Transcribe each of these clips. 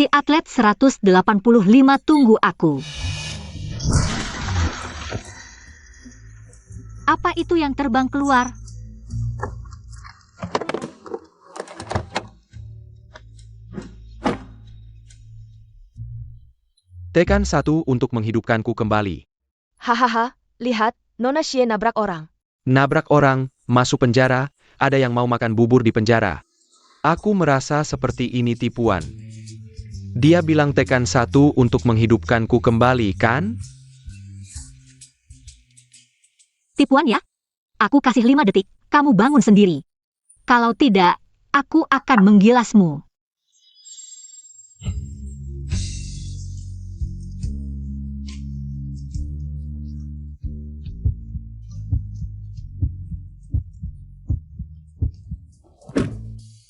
Si atlet 185 tunggu aku. Apa itu yang terbang keluar? Tekan 1 untuk menghidupkanku kembali. Hahaha, lihat, Nona Xie nabrak orang. Nabrak orang, masuk penjara, ada yang mau makan bubur di penjara. Aku merasa seperti ini tipuan. Dia bilang tekan 1 untuk menghidupkanku kembali, kan? Tipuan ya? Aku kasih 5 detik, kamu bangun sendiri. Kalau tidak, aku akan menggilasmu.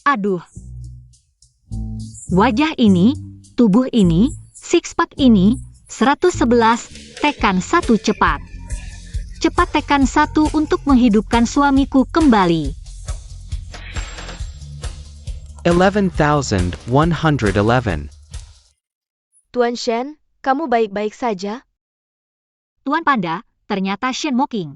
Aduh. Wajah ini, tubuh ini, six pack ini, 111, tekan 1 cepat. Cepat tekan 1 untuk menghidupkan suamiku kembali. 11,111. Tuan Shen, kamu baik-baik saja? Tuan Panda, ternyata Shen Mocking.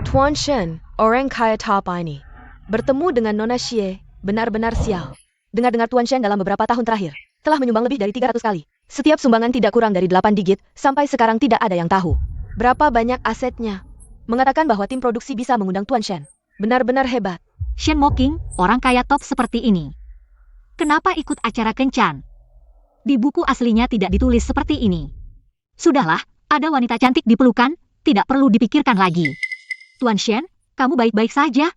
Tuan Shen, orang kaya top ini. Bertemu dengan Nona Xie, benar-benar sial. Dengar-dengar Tuan Shen dalam beberapa tahun terakhir, telah menyumbang lebih dari 300 kali. Setiap sumbangan tidak kurang dari 8 digit, sampai sekarang tidak ada yang tahu berapa banyak asetnya. Mengatakan bahwa tim produksi bisa mengundang Tuan Shen. Benar-benar hebat. Shen Mocking, orang kaya top seperti ini. Kenapa ikut acara kencan? Di buku aslinya tidak ditulis seperti ini. Sudahlah, ada wanita cantik di pelukan, tidak perlu dipikirkan lagi. Tuan Shen, kamu baik-baik saja?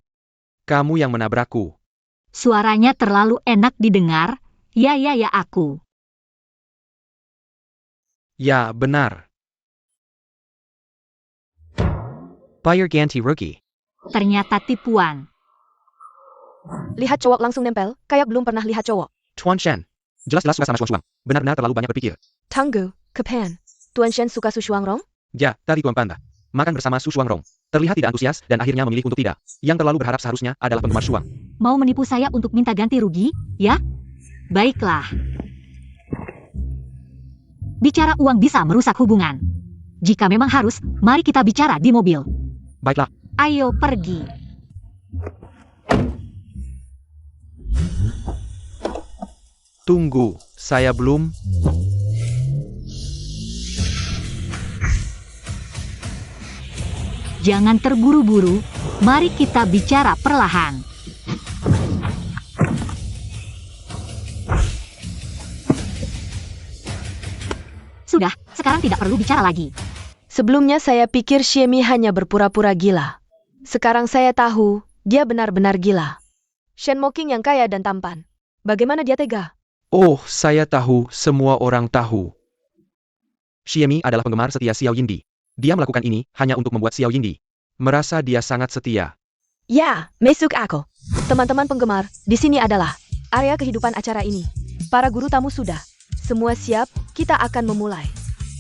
Kamu yang menabrakku. Suaranya terlalu enak didengar, ya aku. Ya, benar. Bayar ganti rugi. Ternyata tipuan. Lihat cowok langsung nempel, kayak belum pernah lihat cowok. Tuan Shen, jelas-jelas suka sama Shuang. Benar-benar terlalu banyak berpikir. Tunggu, Kapan. Tuan Shen suka Su Shuangrong? Ya, tadi Tuan Panda. Makan bersama Su Shuangrong. Terlihat tidak antusias dan akhirnya memilih untuk tidak. Yang terlalu berharap seharusnya adalah penggemar Shuang. Mau menipu saya untuk minta ganti rugi, ya? Baiklah. Bicara uang bisa merusak hubungan. Jika memang harus, mari kita bicara di mobil. Baiklah. Ayo pergi. Tunggu, saya belum. Jangan terburu-buru, mari kita bicara perlahan. Sudah, sekarang tidak perlu bicara lagi. Sebelumnya saya pikir Xiemi hanya berpura-pura gila. Sekarang saya tahu, dia benar-benar gila. Shen Mocking yang kaya dan tampan. Bagaimana dia tega? Oh, saya tahu, semua orang tahu. Xiemi adalah penggemar setia Xiao Yindi. Dia melakukan ini hanya untuk membuat Xiao Yindi merasa dia sangat setia. Ya, masuk aku. Teman-teman penggemar, di sini adalah area kehidupan acara ini. Para guru tamu sudah. Semua siap, kita akan memulai.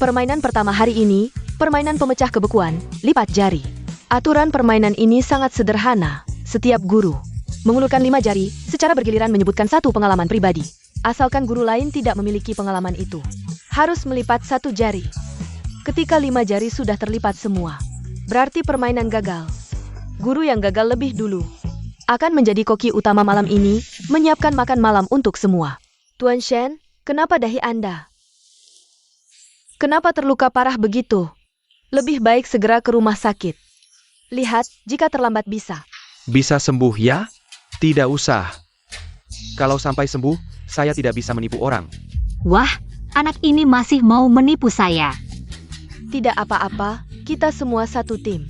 Permainan pertama hari ini, permainan pemecah kebekuan, lipat jari. Aturan permainan ini sangat sederhana. Setiap guru mengulurkan 5 jari, secara bergiliran menyebutkan satu pengalaman pribadi. Asalkan guru lain tidak memiliki pengalaman itu, harus melipat 1 jari. Ketika 5 jari sudah terlipat semua, berarti permainan gagal. Guru yang gagal lebih dulu akan menjadi koki utama malam ini, menyiapkan makan malam untuk semua. Tuan Shen, kenapa dahi Anda? Kenapa terluka parah begitu? Lebih baik segera ke rumah sakit. Lihat, jika terlambat bisa. Bisa sembuh ya? Tidak usah. Kalau sampai sembuh, saya tidak bisa menipu orang. Wah, anak ini masih mau menipu saya. Tidak apa-apa, kita semua satu tim.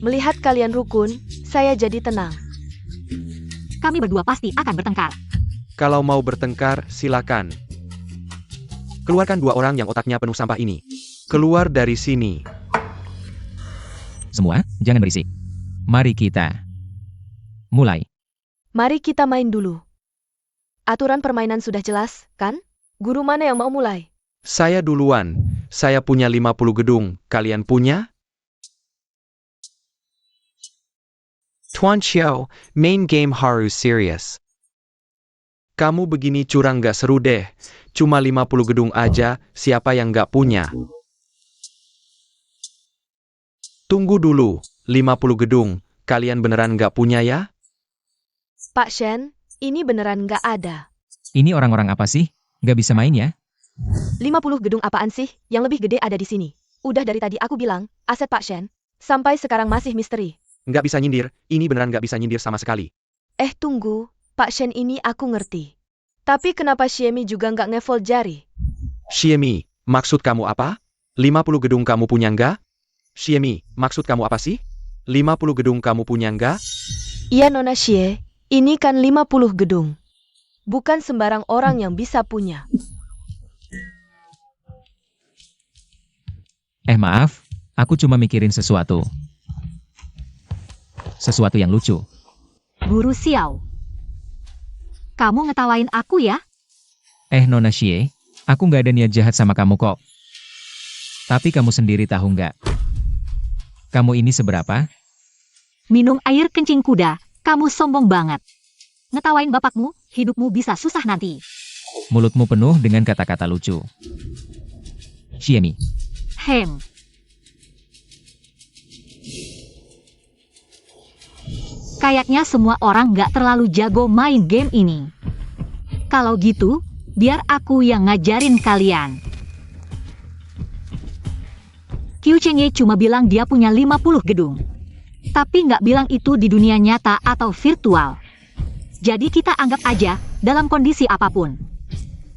Melihat kalian rukun, saya jadi tenang. Kami berdua pasti akan bertengkar. Kalau mau bertengkar, silakan. Keluarkan 2 orang yang otaknya penuh sampah ini. Keluar dari sini. Semua, jangan berisik. Mari kita mulai. Mari kita main dulu. Aturan permainan sudah jelas, kan? Guru mana yang mau mulai? Saya duluan. Saya punya 50 gedung. Kalian punya? Tuan Xiao, main game Haru serious. Kamu begini curang gak seru deh. Cuma 50 gedung aja, siapa yang gak punya? Tunggu dulu, 50 gedung, kalian beneran gak punya ya? Pak Shen, ini beneran nggak ada. Ini orang-orang apa sih? Nggak bisa main ya? 50 gedung apaan sih? Yang lebih gede ada di sini. Udah dari tadi aku bilang, aset Pak Shen. Sampai sekarang masih misteri. Gak bisa nyindir, ini beneran gak bisa nyindir sama sekali. Tunggu, Pak Shen ini aku ngerti. Tapi kenapa Xiemi juga nggak ngefold jari? Xiemi, maksud kamu apa? 50 gedung kamu punya nggak? Xiemi, maksud kamu apa sih? 50 gedung kamu punya nggak? Iya Nona Xie, ini kan 50 gedung. Bukan sembarang orang yang bisa punya. Maaf, aku cuma mikirin sesuatu. Sesuatu yang lucu. Guru Xiao. Kamu ngetawain aku ya? Nona Xie, aku nggak ada niat jahat sama kamu kok. Tapi kamu sendiri tahu nggak? Kamu ini seberapa? Minum air kencing kuda, kamu sombong banget. Ngetawain bapakmu, hidupmu bisa susah nanti. Mulutmu penuh dengan kata-kata lucu. Xiemi, Hem. Kayaknya semua orang nggak terlalu jago main game ini. Kalau gitu, biar aku yang ngajarin kalian. Qiu Chengye cuma bilang dia punya 50 gedung. Tapi nggak bilang itu di dunia nyata atau virtual. Jadi kita anggap aja, dalam kondisi apapun.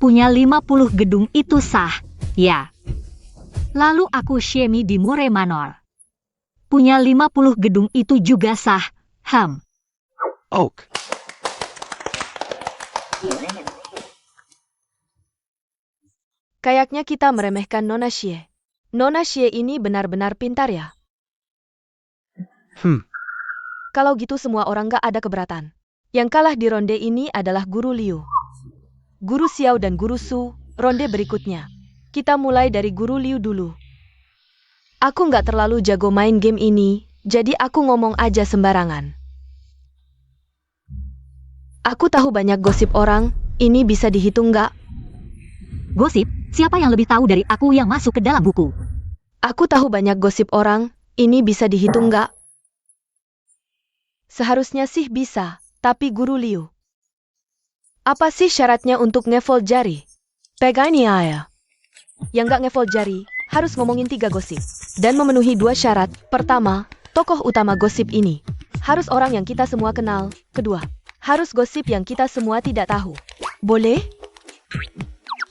Punya 50 gedung itu sah, ya. Lalu aku Xiemi di Mure Manor. Punya 50 gedung itu juga sah, Oak. Kayaknya kita meremehkan Nona Xie. Nona Xie ini benar-benar pintar ya. Kalau gitu semua orang gak ada keberatan. Yang kalah di ronde ini adalah Guru Liu. Guru Xiao dan Guru Su, ronde berikutnya. Kita mulai dari Guru Liu dulu. Aku nggak terlalu jago main game ini, jadi aku ngomong aja sembarangan. Aku tahu banyak gosip orang, ini bisa dihitung nggak? Gosip, siapa yang lebih tahu dari aku yang masuk ke dalam buku? Aku tahu banyak gosip orang, ini bisa dihitung nggak? Seharusnya sih bisa, tapi Guru Liu. Apa sih syaratnya untuk ngefold jari? Pegang ini ya. Yang nggak ngefold jari, harus ngomongin 3 gosip. Dan memenuhi 2 syarat. Pertama, tokoh utama gosip ini. Harus orang yang kita semua kenal. Kedua, harus gosip yang kita semua tidak tahu. Boleh?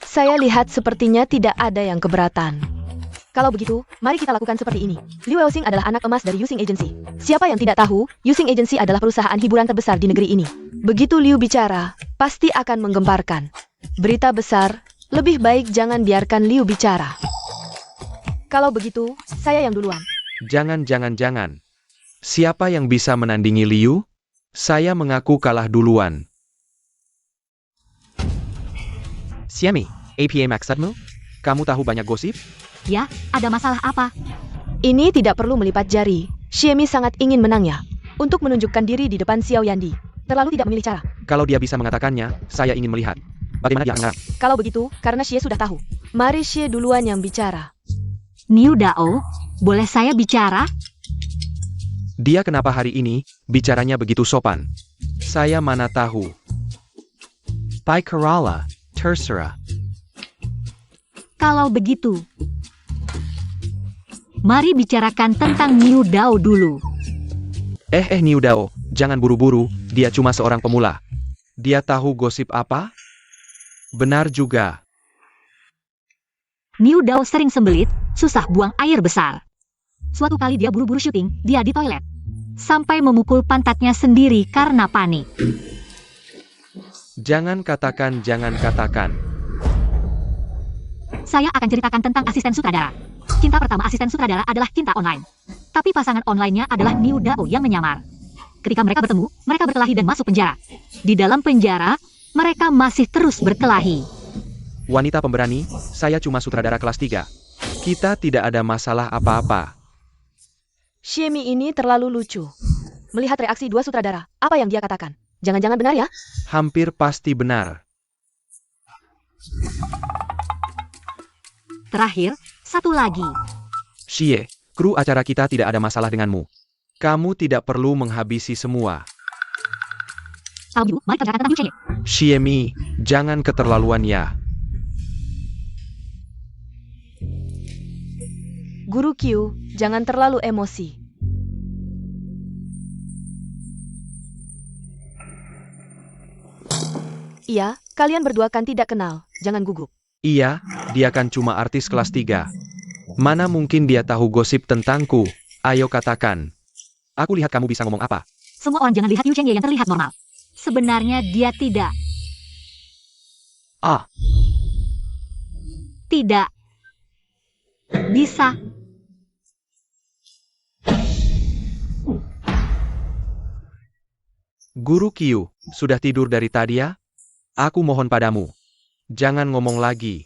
Saya lihat sepertinya tidak ada yang keberatan. Kalau begitu, mari kita lakukan seperti ini. Liu Eoxing adalah anak emas dari Yusing Agency. Siapa yang tidak tahu, Yusing Agency adalah perusahaan hiburan terbesar di negeri ini. Begitu Liu bicara, pasti akan menggemparkan. Berita besar, lebih baik jangan biarkan Liu bicara. Kalau begitu, saya yang duluan. Jangan. Siapa yang bisa menandingi Liu? Saya mengaku kalah duluan. Xiemi, APA maksudmu? Kamu tahu banyak gosip? Ya, ada masalah apa? Ini tidak perlu melipat jari. Xiemi sangat ingin menang ya. Untuk menunjukkan diri di depan Xiao Yandi. Terlalu tidak memilih cara. Kalau dia bisa mengatakannya, saya ingin melihat. Bagaimana dia mengarang? Kalau begitu, karena Xie sudah tahu. Mari Xie duluan yang bicara. Niu Dao, boleh saya bicara? Dia kenapa hari ini, bicaranya begitu sopan? Saya mana tahu. Pai Kerala, terserah. Kalau begitu, mari bicarakan tentang Niu Dao dulu. Niu Dao, jangan buru-buru, dia cuma seorang pemula. Dia tahu gosip apa? Benar juga. Niu Dao sering sembelit, susah buang air besar. Suatu kali dia buru-buru syuting, dia di toilet. Sampai memukul pantatnya sendiri karena panik. Jangan katakan. Saya akan ceritakan tentang asisten sutradara. Cinta pertama asisten sutradara adalah cinta online. Tapi pasangan online-nya adalah Niu Dao yang menyamar. Ketika mereka bertemu, mereka berkelahi dan masuk penjara. Di dalam penjara, mereka masih terus berkelahi. Wanita pemberani, saya cuma sutradara kelas 3. Kita tidak ada masalah apa-apa. Xiemi ini terlalu lucu. Melihat reaksi 2 sutradara, apa yang dia katakan? Jangan-jangan benar ya? Hampir pasti benar. Terakhir, satu lagi. Xie, kru acara kita tidak ada masalah denganmu. Kamu tidak perlu menghabisi semua. Kalau begitu, mari kerjakan tentang Yu Chengye. Xie Mi, jangan keterlaluan ya. Guru Q, jangan terlalu emosi. Iya, kalian berdua kan tidak kenal, jangan gugup. Iya, dia kan cuma artis kelas 3. Mana mungkin dia tahu gosip tentangku? Ayo katakan. Aku lihat kamu bisa ngomong apa. Semua orang jangan lihat Yu Chengye yang terlihat normal. Sebenarnya dia tidak. Ah, Tidak. Bisa. Guru Q, sudah tidur dari tadi ya? Aku mohon padamu. Jangan ngomong lagi.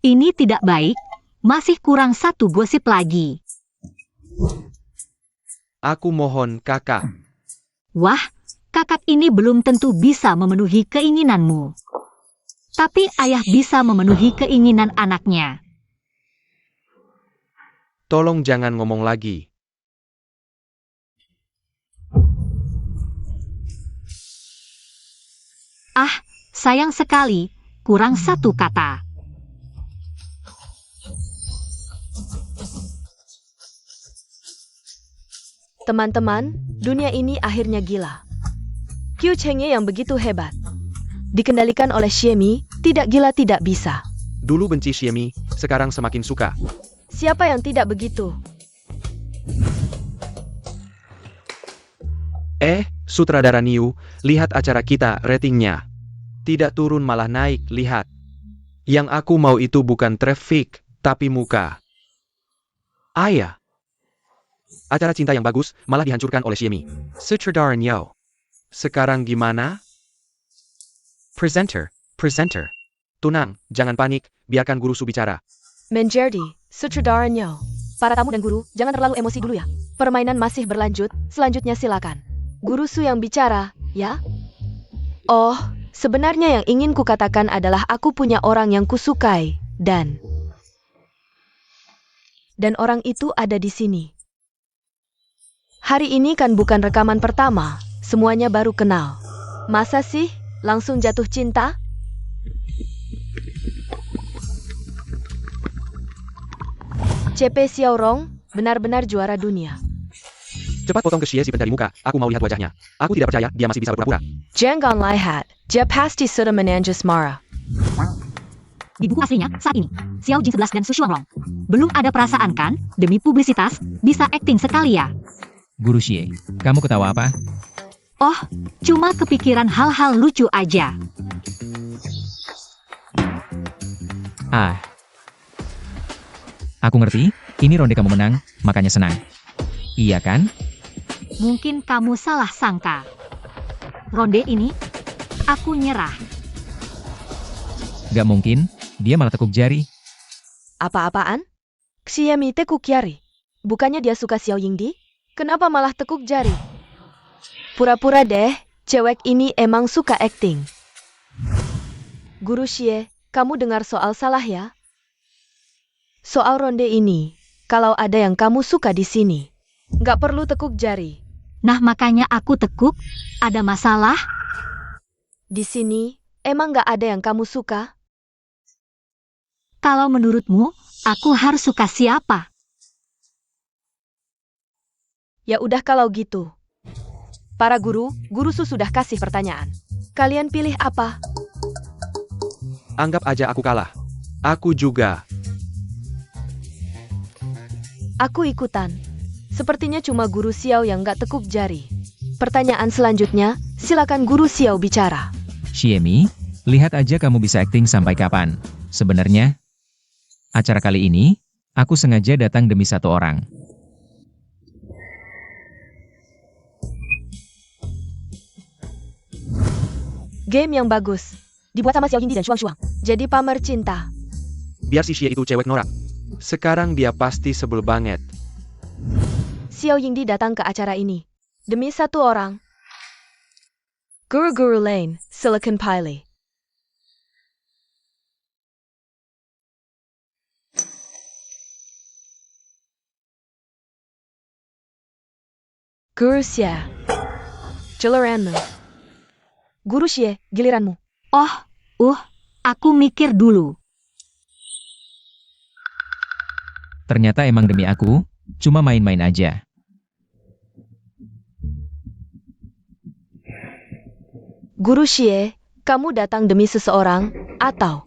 Ini tidak baik. Masih kurang satu gosip lagi. Aku mohon, kakak. Wah, kakak ini belum tentu bisa memenuhi keinginanmu. Tapi ayah bisa memenuhi keinginan anaknya. Tolong jangan ngomong lagi. Ah, sayang sekali, kurang satu kata. Teman-teman, dunia ini akhirnya gila. Q Chengye yang begitu hebat. Dikendalikan oleh Xie Mi, tidak gila tidak bisa. Dulu benci Xie Mi, sekarang semakin suka. Siapa yang tidak begitu? Sutradara Niu, lihat acara kita, ratingnya. Tidak turun malah naik, lihat. Yang aku mau itu bukan traffic, tapi muka. Ayah. Acara cinta yang bagus, malah dihancurkan oleh Xie Mi. Sutradara Niu. Sekarang gimana? Presenter. Tunang, jangan panik, biarkan guru Su bicara. Menjadi, sutradara Niu. Para tamu dan guru, jangan terlalu emosi dulu ya. Permainan masih berlanjut, selanjutnya silakan. Guru Su yang bicara, ya? Oh, sebenarnya yang ingin kukatakan adalah aku punya orang yang kusukai, dan orang itu ada di sini. Hari ini kan bukan rekaman pertama, semuanya baru kenal. Masa sih, langsung jatuh cinta? CP Xiaorong, benar-benar juara dunia. Cepat potong ke Xie si pencari muka, aku mau lihat wajahnya. Aku tidak percaya dia masih bisa berpura-pura. Jangan lihat, dia pasti sudah menanjus marah. Di buku aslinya, saat ini, Xiao Jing 11 dan Su Shuangrong. Belum ada perasaan kan, demi publisitas, bisa akting sekali ya. Guru Xie, kamu ketawa apa? Oh, cuma kepikiran hal-hal lucu aja. Ah. Aku ngerti, ini ronde kamu menang, makanya senang. Iya kan? Mungkin kamu salah sangka. Ronde ini, aku nyerah. Gak mungkin, dia malah tekuk jari. Apa-apaan? Xie Mi tekuk jari. Bukannya dia suka Xiao Yingdi? Kenapa malah tekuk jari? Pura-pura deh, cewek ini emang suka akting. Guru Xie, kamu dengar soal salah ya? Soal ronde ini, kalau ada yang kamu suka di sini, nggak perlu tekuk jari. Nah makanya aku tekuk, ada masalah? Di sini, emang nggak ada yang kamu suka? Kalau menurutmu, aku harus suka siapa? Ya udah kalau gitu. Para guru Su sudah kasih pertanyaan. Kalian pilih apa? Anggap aja aku kalah. Aku juga. Aku ikutan. Sepertinya cuma Guru Xiao yang nggak tekuk jari. Pertanyaan selanjutnya, silakan Guru Xiao bicara. Xie Mi, lihat aja kamu bisa akting sampai kapan. Sebenarnya, acara kali ini, aku sengaja datang demi satu orang. Game yang bagus. Dibuat sama Xiao Yingdi dan Shuang. Jadi pamer cinta. Biar si Xie itu cewek norak. Sekarang dia pasti sebel banget. Xiao Yingdi datang ke acara ini. Demi satu orang. Guru-guru lain, silakan pilih. Guru Xie, giliranmu. Guru Xie, giliranmu. Oh, aku mikir dulu. Ternyata emang demi aku, cuma main-main aja. Guru Xie, kamu datang demi seseorang, atau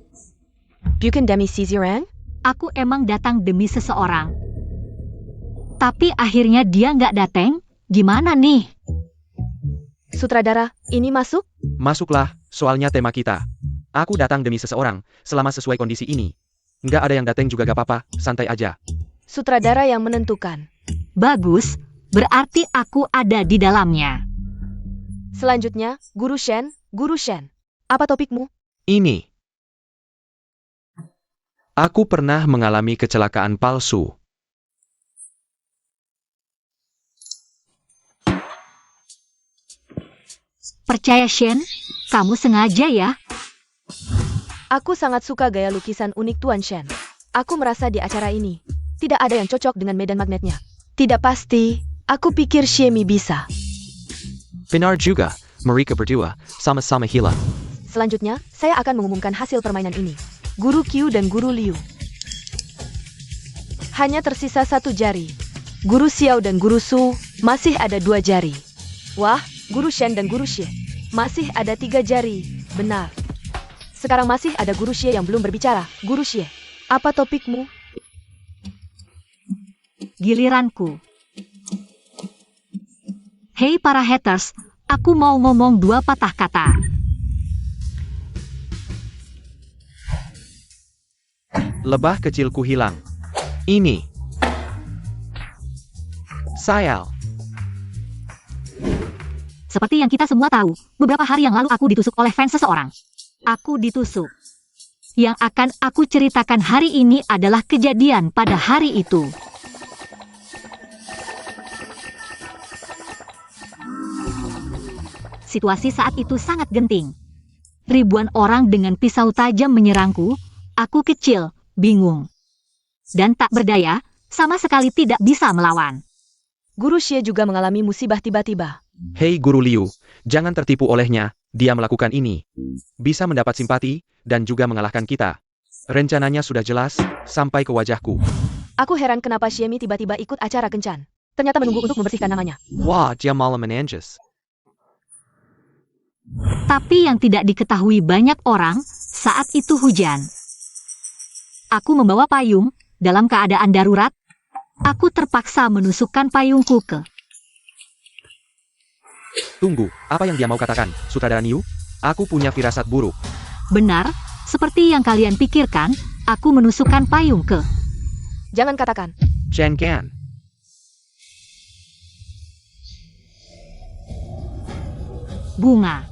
bukan demi seseorang? Aku emang datang demi seseorang. Tapi akhirnya dia nggak datang, gimana nih? Sutradara, ini masuk? Masuklah, soalnya tema kita. Aku datang demi seseorang, selama sesuai kondisi ini. Nggak ada yang datang juga gak apa-apa, santai aja. Sutradara yang menentukan. Bagus, berarti aku ada di dalamnya. Selanjutnya, Guru Shen, Guru Shen. Apa topikmu? Ini. Aku pernah mengalami kecelakaan palsu. Percaya Shen, kamu sengaja ya? Aku sangat suka gaya lukisan unik Tuan Shen. Aku merasa di acara ini, tidak ada yang cocok dengan medan magnetnya. Tidak pasti, aku pikir Xiemi bisa. Benar juga, mereka berdua, sama-sama hila. Selanjutnya, saya akan mengumumkan hasil permainan ini. Guru Qiu dan Guru Liu. Hanya tersisa 1 jari. Guru Xiao dan Guru Su masih ada 2 jari. Wah, Guru Shen dan Guru Xie masih ada 3 jari. Benar. Sekarang masih ada Guru Xie yang belum berbicara. Guru Xie, apa topikmu? Giliranku. Hei para haters, aku mau ngomong 2 patah kata. Lebah kecilku hilang. Ini. Sayal. Seperti yang kita semua tahu, beberapa hari yang lalu aku ditusuk oleh fans seseorang. Aku ditusuk. Yang akan aku ceritakan hari ini adalah kejadian pada hari itu. Situasi saat itu sangat genting. Ribuan orang dengan pisau tajam menyerangku. Aku kecil, bingung, dan tak berdaya, sama sekali tidak bisa melawan. Guru Xie juga mengalami musibah tiba-tiba. Hei Guru Liu, jangan tertipu olehnya, dia melakukan ini. Bisa mendapat simpati, dan juga mengalahkan kita. Rencananya sudah jelas, sampai ke wajahku. Aku heran kenapa Xiemi tiba-tiba ikut acara kencan. Ternyata menunggu untuk membersihkan namanya. Wah, dia malah menanjus. Tapi yang tidak diketahui banyak orang, saat itu hujan. Aku membawa payung, dalam keadaan darurat, aku terpaksa menusukkan payungku ke... Tunggu, apa yang dia mau katakan, Sutradara Niu? Aku punya firasat buruk. Benar, seperti yang kalian pikirkan, aku menusukkan payung ke... Jangan katakan. Chen Kan. bunga.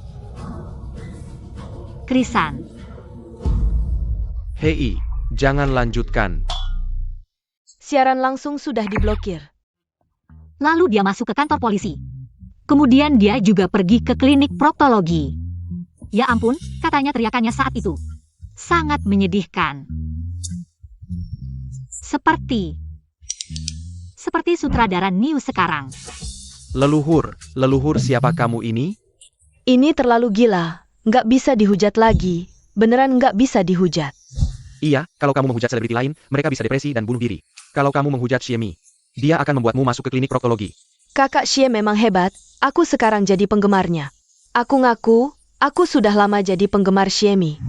Krisan. Hei, jangan lanjutkan. Siaran langsung sudah diblokir. Lalu dia masuk ke kantor polisi. Kemudian dia juga pergi ke klinik proktologi. Ya ampun, katanya teriakannya saat itu. Sangat menyedihkan. Seperti sutradara Niu sekarang. Leluhur siapa kamu ini? Ini terlalu gila. Nggak bisa dihujat lagi. Beneran nggak bisa dihujat. Iya, kalau kamu menghujat selebriti lain, mereka bisa depresi dan bunuh diri. Kalau kamu menghujat Xiemi, dia akan membuatmu masuk ke klinik proktologi. Kakak Xie memang hebat. Aku sekarang jadi penggemarnya. Aku ngaku, aku sudah lama jadi penggemar Xiemi.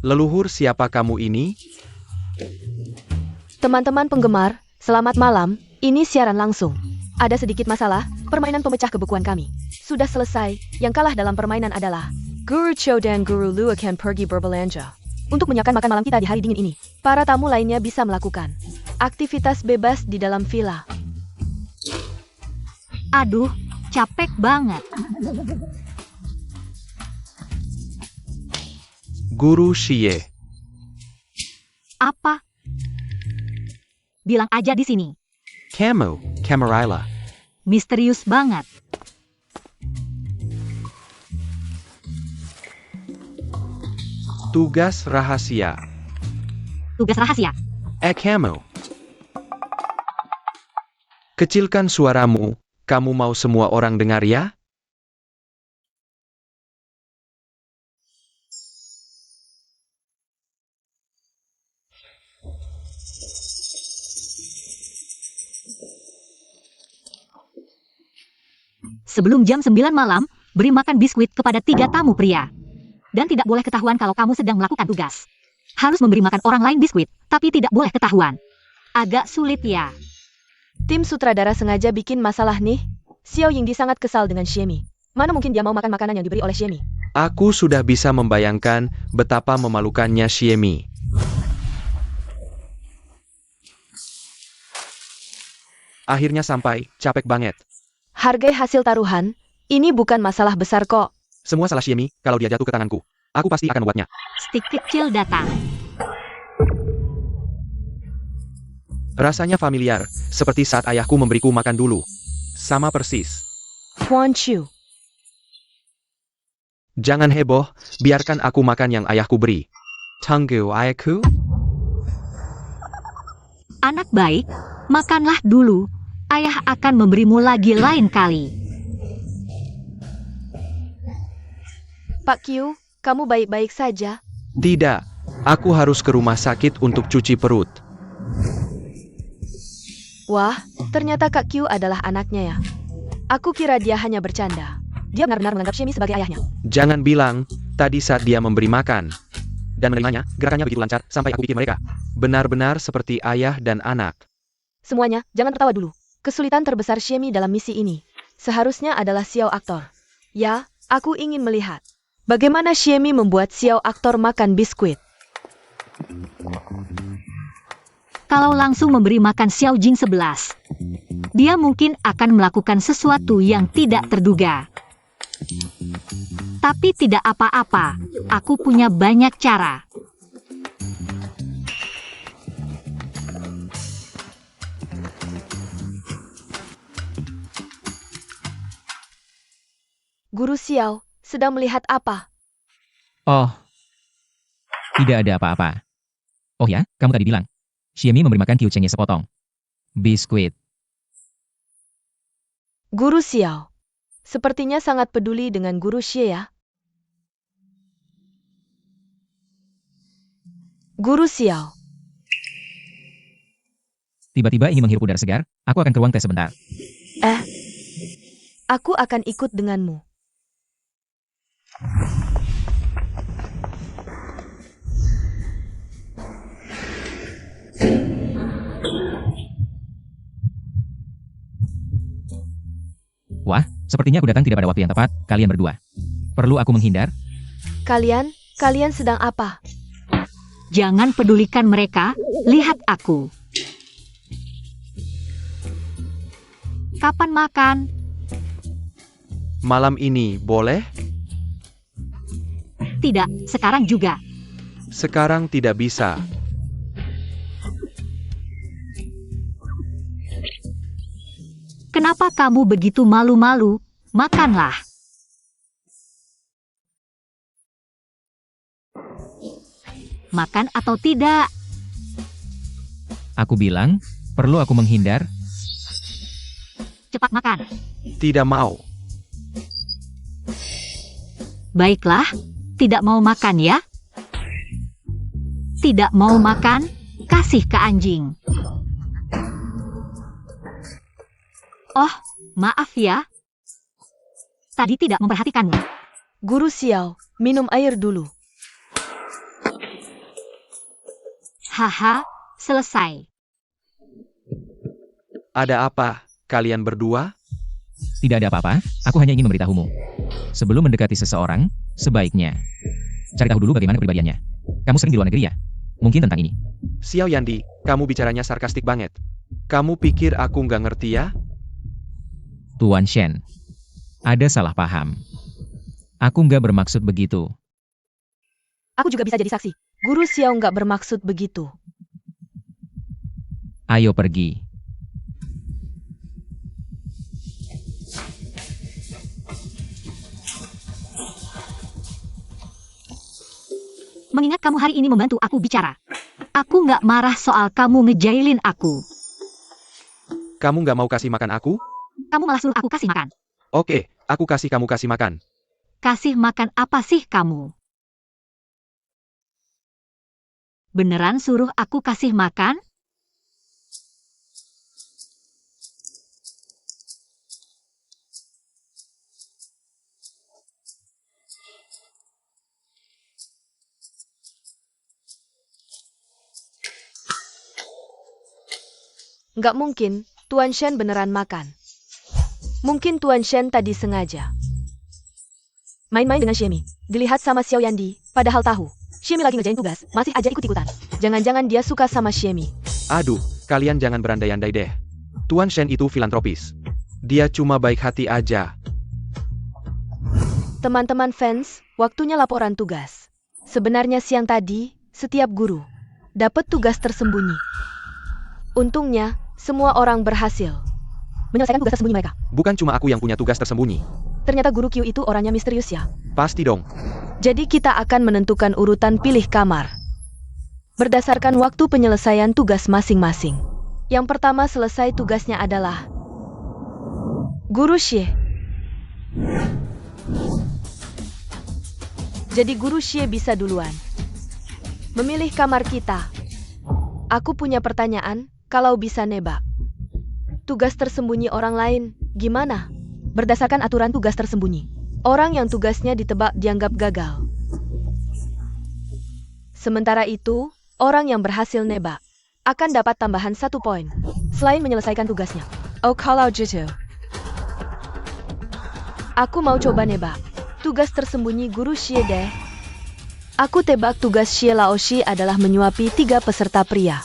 Leluhur siapa kamu ini? Teman-teman penggemar, selamat malam. Ini siaran langsung. Ada sedikit masalah, permainan pemecah kebekuan kami sudah selesai. Yang kalah dalam permainan adalah Guru Chou dan Guru Lu akan pergi berbelanja untuk menyaksikan makan malam kita di hari dingin ini. Para tamu lainnya bisa melakukan aktivitas bebas di dalam villa. Aduh, capek banget. Guru Xie. Apa? Bilang aja di sini. Kamu, Camarilla. Misterius banget. Tugas rahasia. Tugas rahasia. Kamu. Kecilkan suaramu, kamu mau semua orang dengar ya? Sebelum jam 9 malam, beri makan biskuit kepada 3 tamu pria. Dan tidak boleh ketahuan kalau kamu sedang melakukan tugas. Harus memberi makan orang lain biskuit, tapi tidak boleh ketahuan. Agak sulit ya. Tim sutradara sengaja bikin masalah nih. Xiao Yingdi sangat kesal dengan Xiemi. Mana mungkin dia mau makan makanan yang diberi oleh Xiemi? Aku sudah bisa membayangkan betapa memalukannya Xiemi. Akhirnya sampai, capek banget. Hargai hasil taruhan, ini bukan masalah besar kok. Semua salah Xiemi, kalau dia jatuh ke tanganku. Aku pasti akan membuatnya. Stik kecil datang. Rasanya familiar, seperti saat ayahku memberiku makan dulu. Sama persis. Huan Chu. Jangan heboh, biarkan aku makan yang ayahku beri. Tunggu ayahku. Anak baik, makanlah dulu. Ayah akan memberimu lagi lain kali. Pak Qiu, kamu baik-baik saja? Tidak, aku harus ke rumah sakit untuk cuci perut. Wah, ternyata Kak Qiu adalah anaknya ya. Aku kira dia hanya bercanda. Dia benar-benar menganggap Xiemi sebagai ayahnya. Jangan bilang, tadi saat dia memberi makan dan menerimanya, gerakannya begitu lancar sampai aku pikir mereka benar-benar seperti ayah dan anak. Semuanya, jangan tertawa dulu. Kesulitan terbesar Xiemi dalam misi ini seharusnya adalah Xiao aktor. Ya, aku ingin melihat bagaimana Xiemi membuat Xiao aktor makan biskuit. Kalau langsung memberi makan Xiao Jing 11, dia mungkin akan melakukan sesuatu yang tidak terduga. Tapi tidak apa-apa, aku punya banyak cara. Guru Xiao sedang melihat apa? Oh, tidak ada apa-apa. Oh ya, kamu tadi bilang, Xiemi memberi makan Qiu Chengye sepotong biskuit. Guru Xiao sepertinya sangat peduli dengan Guru Xie ya. Guru Xiao, Tiba-tiba ingin menghirup udara segar, aku akan ke ruang tes sebentar. aku akan ikut denganmu. Wah, sepertinya aku datang tidak pada waktu yang tepat, kalian berdua. Perlu aku menghindar? Kalian sedang apa? Jangan pedulikan mereka, lihat aku. Kapan makan? Malam ini boleh? Tidak, sekarang juga. Sekarang tidak bisa. Kenapa kamu begitu malu-malu? Makanlah. Makan atau tidak? Aku bilang, perlu aku menghindar? Cepat makan. Tidak mau. Baiklah, tidak mau makan ya? Tidak mau makan? Kasih ke anjing. Oh, maaf ya. Tadi tidak memperhatikanmu. Guru Xiao, minum air dulu. Haha, selesai. Ada apa, kalian berdua? Tidak ada apa-apa, aku hanya ingin memberitahumu. Sebelum mendekati seseorang, sebaiknya cari tahu dulu bagaimana kepribadiannya. Kamu sering di luar negeri ya? Mungkin tentang ini. Xiao Yandi, kamu bicaranya sarkastik banget. Kamu pikir aku nggak ngerti ya? Tuan Shen, ada salah paham. Aku nggak bermaksud begitu. Aku juga bisa jadi saksi. Guru Xiao nggak bermaksud begitu. Ayo pergi. Mengingat kamu hari ini membantu aku bicara. Aku nggak marah soal kamu ngejailin aku. Kamu nggak mau kasih makan aku? Kamu malah suruh aku kasih makan. Oke, aku kasih kamu kasih makan. Kasih makan apa sih kamu? Beneran suruh aku kasih makan? Nggak mungkin, Tuan Shen beneran makan. Mungkin Tuan Shen tadi sengaja. Main-main dengan Xiemi. Dilihat sama Xiao Yandi, padahal tahu. Xiemi lagi ngerjain tugas, masih aja ikut-ikutan. Jangan-jangan dia suka sama Xiemi. Aduh, kalian jangan berandai-andai deh. Tuan Shen itu filantropis. Dia cuma baik hati aja. Teman-teman fans, waktunya laporan tugas. Sebenarnya siang tadi, setiap guru dapat tugas tersembunyi. Untungnya, semua orang berhasil menyelesaikan tugas tersembunyi mereka. Bukan cuma aku yang punya tugas tersembunyi. Ternyata guru Q itu orangnya misterius ya. Pasti dong. Jadi kita akan menentukan urutan pilih kamar berdasarkan waktu penyelesaian tugas masing-masing. Yang pertama selesai tugasnya adalah Guru Xie. Jadi Guru Xie bisa duluan memilih kamar kita. Aku punya pertanyaan, kalau bisa nebak tugas tersembunyi orang lain, gimana? Berdasarkan aturan tugas tersembunyi, orang yang tugasnya ditebak dianggap gagal. Sementara itu, orang yang berhasil nebak akan dapat tambahan 1 poin selain menyelesaikan tugasnya. Oh kalau gitu, aku mau coba nebak tugas tersembunyi Guru Xie deh. Aku tebak tugas Xie Laoshi adalah menyuapi 3 peserta pria.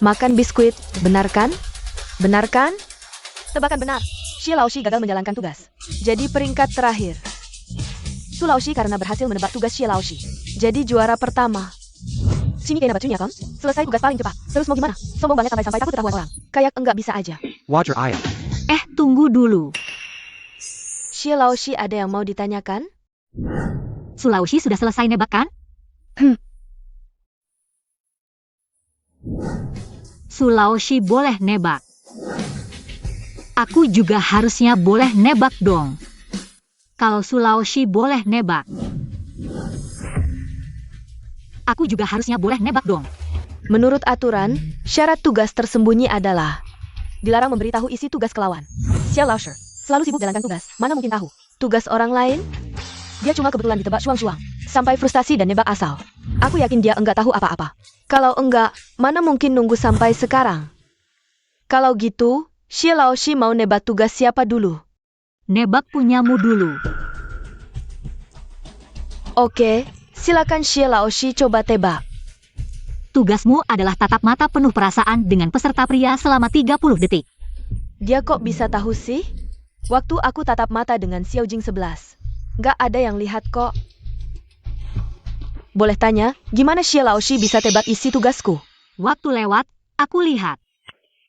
Makan biskuit, benar kan? Benar kan? Tebakan benar. Xie Laoshi gagal menjalankan tugas. Jadi peringkat terakhir. Su Laoshi karena berhasil menebak tugas Xie Laoshi. Jadi juara pertama. Sini kayak bacunya kan? Selesai tugas paling cepat. Terus mau gimana? Sombong banget sampai takut ketahuan orang. Kayak enggak bisa aja. Watch your eye. Tunggu dulu. Xie Laoshi ada yang mau ditanyakan? Sulawesi sudah selesai nebak kan? Sulawesi boleh nebak. Aku juga harusnya boleh nebak dong. Kalau Sulawesi boleh nebak, aku juga harusnya boleh nebak dong. Menurut aturan, syarat tugas tersembunyi adalah dilarang memberitahu isi tugas ke lawan. Xie Laoshi selalu sibuk jalankan tugas, mana mungkin tahu tugas orang lain? Dia cuma kebetulan ditebak suang-suang, sampai frustasi dan nebak asal. Aku yakin dia enggak tahu apa-apa. Kalau enggak, mana mungkin nunggu sampai sekarang? Kalau gitu, Xie Laoshi mau nebak tugas siapa dulu? Nebak punyamu dulu. Oke, silakan Xie Laoshi coba tebak. Tugasmu adalah tatap mata penuh perasaan dengan peserta pria selama 30 detik. Dia kok bisa tahu sih? Waktu aku tatap mata dengan Xiao Jing 11. Nggak ada yang lihat kok. Boleh tanya, gimana Xie Laoshi bisa tebak isi tugasku? Waktu lewat, aku lihat.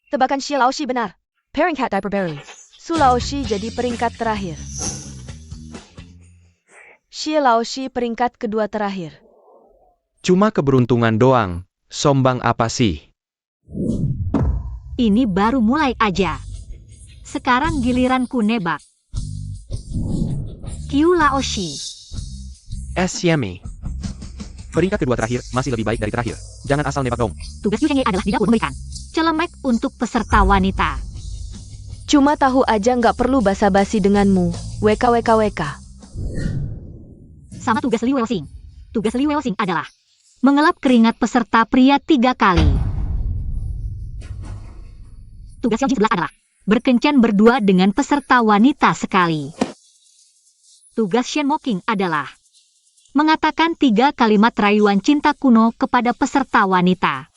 Tebakan Xie Laoshi benar. Pairing Cat Diaper Berry. Su Laoshi jadi peringkat terakhir. Xie Laoshi peringkat kedua terakhir. Cuma keberuntungan doang. Sombong apa sih? Ini baru mulai aja. Sekarang giliranku nebak. Q Laoshi. Xiemi. Peringkat kedua terakhir masih lebih baik dari terakhir. Jangan asal nebak dong. Tugas Yu Chengye adalah di dapur memberikan celemek untuk peserta wanita. Cuma tahu aja nggak perlu basa-basi denganmu. WKWKWK. Sama tugas Li Welsing. Tugas Li Welsing adalah mengelap keringat peserta pria 3 kali. Tugas Xiao Jing 11 adalah berkencan berdua dengan peserta wanita sekali. Tugas Shen Moking adalah mengatakan 3 kalimat rayuan cinta kuno kepada peserta wanita.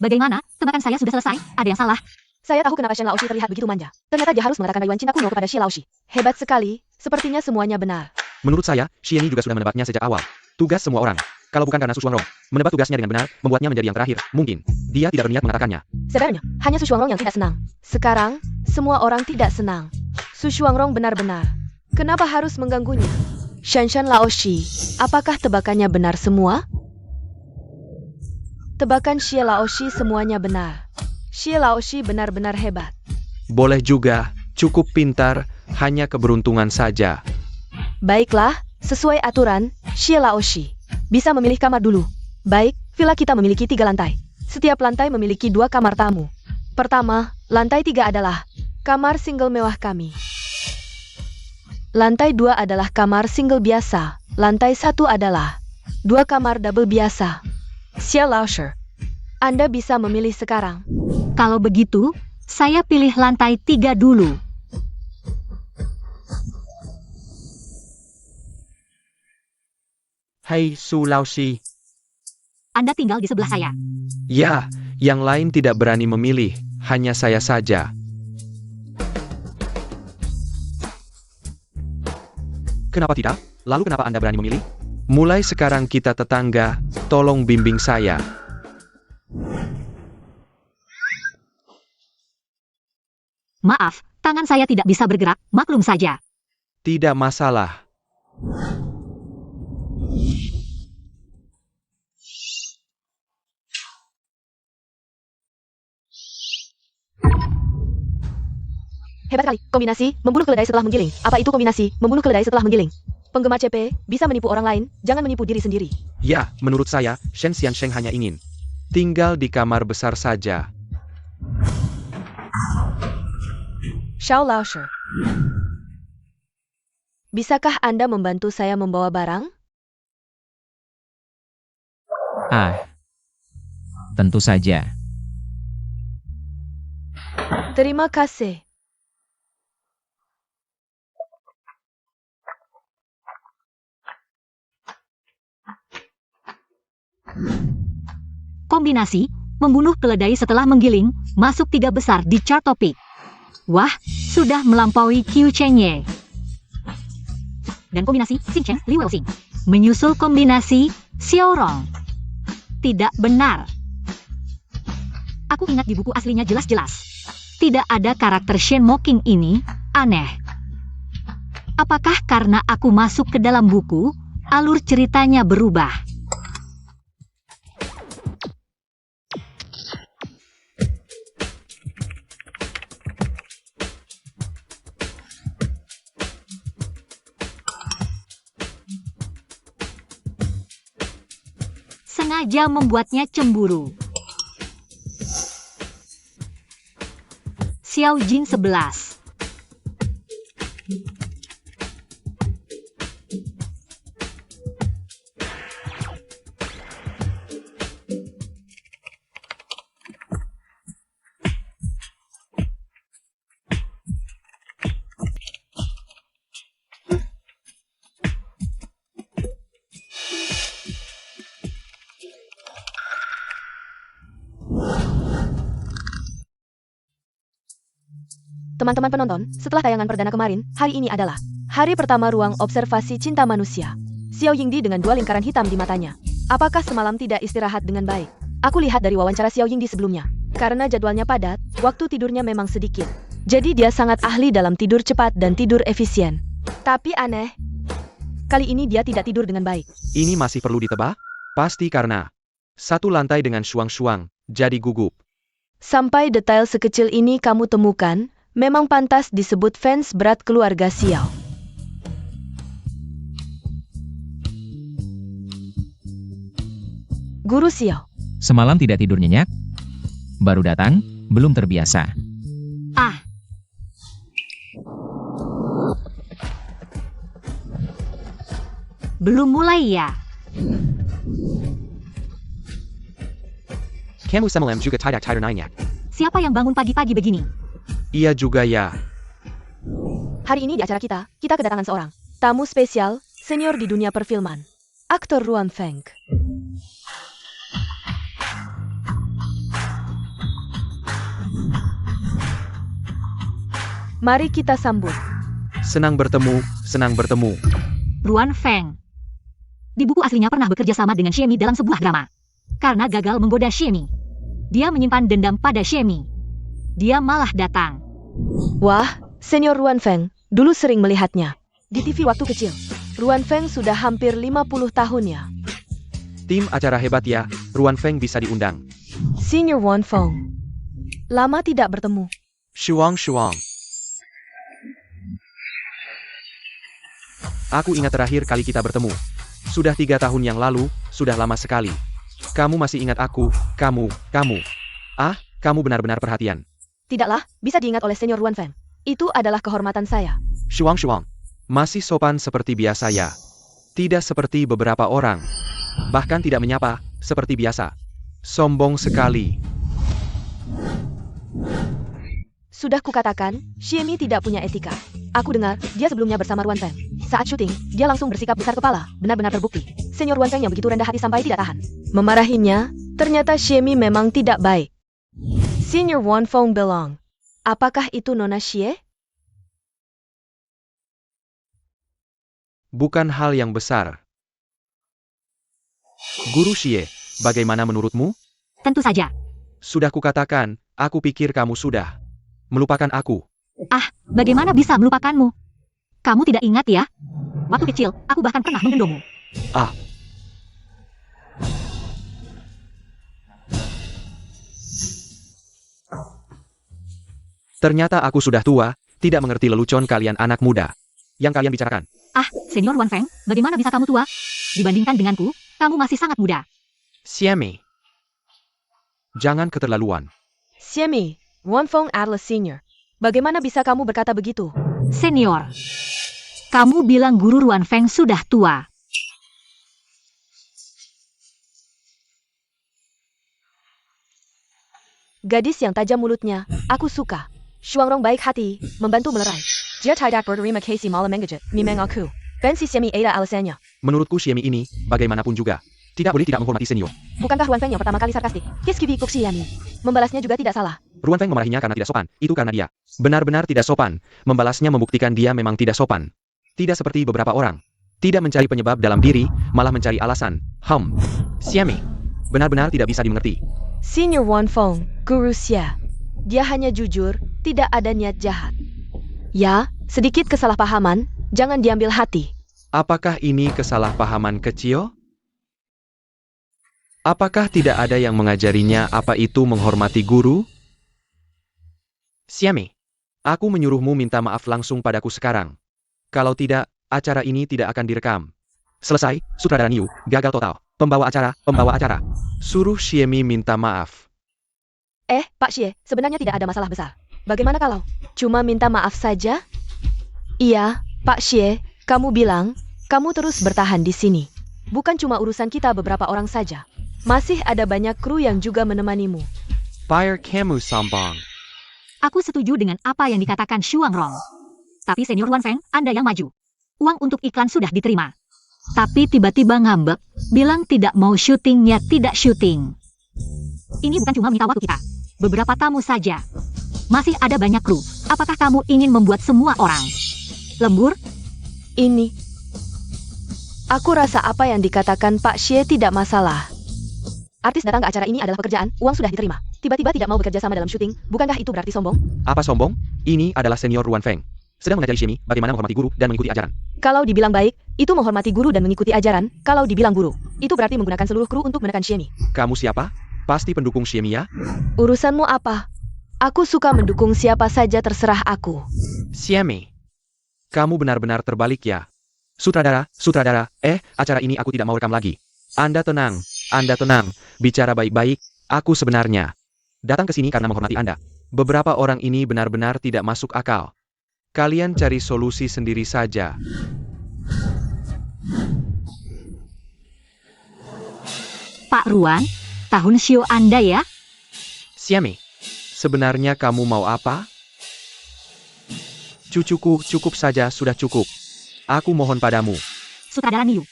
Bagaimana? Tebakan saya sudah selesai. Ada yang salah? Saya tahu kenapa Shen Laoshi terlihat begitu manja. Ternyata dia harus mengatakan rayuan cinta kuno kepada Xie Laoshi. Hebat sekali. Sepertinya semuanya benar. Menurut saya, Xieni juga sudah menebaknya sejak awal. Tugas semua orang. Kalau bukan karena Su Shuangrong, menebak tugasnya dengan benar, membuatnya menjadi yang terakhir. Mungkin dia tidak berniat mengatakannya. Sebenarnya, hanya Su Shuangrong yang tidak senang. Sekarang, semua orang tidak senang. Su Shuangrong benar-benar. Kenapa harus mengganggunya? Shanshan Laoshi, apakah tebakannya benar semua? Tebakan Xie Laoshi semuanya benar. Xie Laoshi benar-benar hebat. Boleh juga, cukup pintar, hanya keberuntungan saja. Baiklah, sesuai aturan, Xie Laoshi bisa memilih kamar dulu. Baik, villa kita memiliki 3 lantai. Setiap lantai memiliki 2 kamar tamu. Pertama, lantai 3 adalah kamar single mewah kami. Lantai 2 adalah kamar single biasa. Lantai 1 adalah 2 kamar double biasa. Xie Laoshi, Anda bisa memilih sekarang. Kalau begitu, saya pilih lantai 3 dulu. Hai Su Laoshi. Anda tinggal di sebelah saya. Ya, yang lain tidak berani memilih, hanya saya saja. Kenapa tidak? Lalu kenapa Anda berani memilih? Mulai sekarang kita tetangga, tolong bimbing saya. Maaf, tangan saya tidak bisa bergerak, maklum saja. Tidak masalah. Hebat kali, kombinasi, membunuh keledai setelah menggiling. Apa itu kombinasi, membunuh keledai setelah menggiling? Penggemar CP, bisa menipu orang lain, jangan menipu diri sendiri. Ya, menurut saya, Shen Xiansheng hanya ingin tinggal di kamar besar saja. Xiao Laoshi, bisakah Anda membantu saya membawa barang? Tentu saja. Terima kasih. Kombinasi, membunuh keledai setelah menggiling, masuk 3 besar di chart topik. Wah, sudah melampaui Qiu Chengye. Dan kombinasi, Xing Cheng, Li Weixing. Menyusul kombinasi, Xiao Rong. Tidak benar. Aku ingat di buku aslinya jelas-jelas. Tidak ada karakter Shen Mocking ini, aneh. Apakah karena aku masuk ke dalam buku, alur ceritanya berubah? Sengaja membuatnya cemburu. Xiao Jin 11. Teman-teman penonton, setelah tayangan perdana kemarin, hari ini adalah hari pertama ruang observasi cinta manusia. Xiao Yingdi dengan 2 lingkaran hitam di matanya. Apakah semalam tidak istirahat dengan baik? Aku lihat dari wawancara Xiao Yingdi sebelumnya. Karena jadwalnya padat, waktu tidurnya memang sedikit. Jadi dia sangat ahli dalam tidur cepat dan tidur efisien. Tapi aneh, kali ini dia tidak tidur dengan baik. Ini masih perlu ditebak? Pasti karena satu lantai dengan suang-suang, jadi gugup. Sampai detail sekecil ini kamu temukan, memang pantas disebut fans berat keluarga Xiao. Guru Xiao, Semalam tidak tidur nyenyak? Baru datang, belum terbiasa. Belum mulai ya? Kamu semalam juga tidak tidur nyenyak. Siapa yang bangun pagi-pagi begini? Iya juga ya. hari ini di acara kita kedatangan seorang tamu spesial, senior di dunia perfilman. Aktor Ruan Feng. Mari kita sambut. Senang bertemu, senang bertemu. Ruan Feng. Di buku aslinya pernah bekerja sama dengan Shemi dalam sebuah drama. Karena gagal menggoda Shemi, dia menyimpan dendam pada Shemi. Dia malah datang. Wah, senior Ruan Feng, dulu sering melihatnya di TV waktu kecil. Ruan Feng sudah hampir 50 tahunnya. Tim acara hebat ya, Ruan Feng bisa diundang. Senior Wan Feng. Lama tidak bertemu. Shuang. Aku ingat terakhir kali kita bertemu. Sudah 3 tahun yang lalu, sudah lama sekali. Kamu masih ingat aku, kamu. Ah, kamu benar-benar perhatian. Tidaklah, bisa diingat oleh Senior Ruan Feng. Itu adalah kehormatan saya. Shuang. Masih sopan seperti biasa ya. Tidak seperti beberapa orang. Bahkan tidak menyapa, seperti biasa. Sombong sekali. Sudah kukatakan, Xiemi tidak punya etika. Aku dengar, dia sebelumnya bersama Ruan Feng. Saat syuting, dia langsung bersikap besar kepala, benar-benar terbukti. Senior Ruan Feng yang begitu rendah hati sampai tidak tahan memarahinya, ternyata Xiemi memang tidak baik. Senior Wan Feng bilang, apakah itu Nona Xie? Bukan hal yang besar. Guru Xie, bagaimana menurutmu? Tentu saja. Sudah kukatakan, aku pikir kamu sudah melupakan aku. Ah, bagaimana bisa melupakanmu? Kamu tidak ingat ya? Waktu kecil, aku bahkan pernah menggendongmu. Ah. Ternyata aku sudah tua, tidak mengerti lelucon kalian anak muda. Yang kalian bicarakan. Ah, Senior Wan Feng, bagaimana bisa kamu tua? Dibandingkan denganku, kamu masih sangat muda. Xiemi. Jangan keterlaluan. Xiemi, Wan Feng adalah senior. Bagaimana bisa kamu berkata begitu? Senior, kamu bilang guru Ruan Feng sudah tua. Gadis yang tajam mulutnya, aku suka. Shuangrong baik hati, membantu melerai. Dia tidak berterima kasih malah mengejet, memang aku. Ben si Xiemi ada alasannya. Menurutku Xiemi ini, bagaimanapun juga, tidak boleh tidak menghormati senior. Bukankah Ruan Feng yang pertama kali sarkastik? Kiski Kuk Xiemi. Membalasnya juga tidak salah. Ruan Feng memarahinya karena tidak sopan, itu karena dia benar-benar tidak sopan. Membalasnya membuktikan dia memang tidak sopan. Tidak seperti beberapa orang. Tidak mencari penyebab dalam diri, malah mencari alasan. Xiemi. Benar-benar tidak bisa dimengerti. Senior Wan Feng, Guru Xia. Dia hanya jujur, tidak ada niat jahat. Ya, sedikit kesalahpahaman, jangan diambil hati. Apakah ini kesalahpahaman kecil? Apakah tidak ada yang mengajarinya apa itu menghormati guru? Xiemi, aku menyuruhmu minta maaf langsung padaku sekarang. Kalau tidak, acara ini tidak akan direkam. Selesai, sutradara Niu, gagal total. Pembawa acara. Suruh Xiemi minta maaf. Pak Xie, sebenarnya tidak ada masalah besar. Bagaimana kalau cuma minta maaf saja? Iya, Pak Xie, kamu bilang, kamu terus bertahan di sini. Bukan cuma urusan kita beberapa orang saja. Masih ada banyak kru yang juga menemanimu. Fire kamu sombong. Aku setuju dengan apa yang dikatakan Shuangrong. Tapi Senior Wan Feng, Anda yang maju. Uang untuk iklan sudah diterima. Tapi tiba-tiba ngambek, bilang tidak mau syutingnya tidak syuting. Ini bukan cuma minta waktu kita. Beberapa tamu saja. Masih ada banyak kru. Apakah kamu ingin membuat semua orang lembur? Ini. Aku rasa apa yang dikatakan Pak Xie tidak masalah. Artis datang ke acara ini adalah pekerjaan, uang sudah diterima. Tiba-tiba tidak mau bekerja sama dalam syuting, bukankah itu berarti sombong? Apa sombong? Ini adalah Senior Ruan Feng. Sedang mengajari Xiemi bagaimana menghormati guru dan mengikuti ajaran. Kalau dibilang baik, itu menghormati guru dan mengikuti ajaran. Kalau dibilang buruk, itu berarti menggunakan seluruh kru untuk menekan Xiemi. Kamu siapa? Pasti pendukung Xiemi ya? Urusanmu apa? Aku suka mendukung siapa saja terserah aku. Xiemi. Kamu benar-benar terbalik ya. Sutradara, acara ini aku tidak mau rekam lagi. Anda tenang, bicara baik-baik, aku sebenarnya datang ke sini karena menghormati Anda. Beberapa orang ini benar-benar tidak masuk akal. Kalian cari solusi sendiri saja. Pak Ruan, tahun show Anda ya? Xiemi, sebenarnya kamu mau apa? Cucuku, cukup saja, sudah cukup. Aku mohon padamu. Sutradara Niu,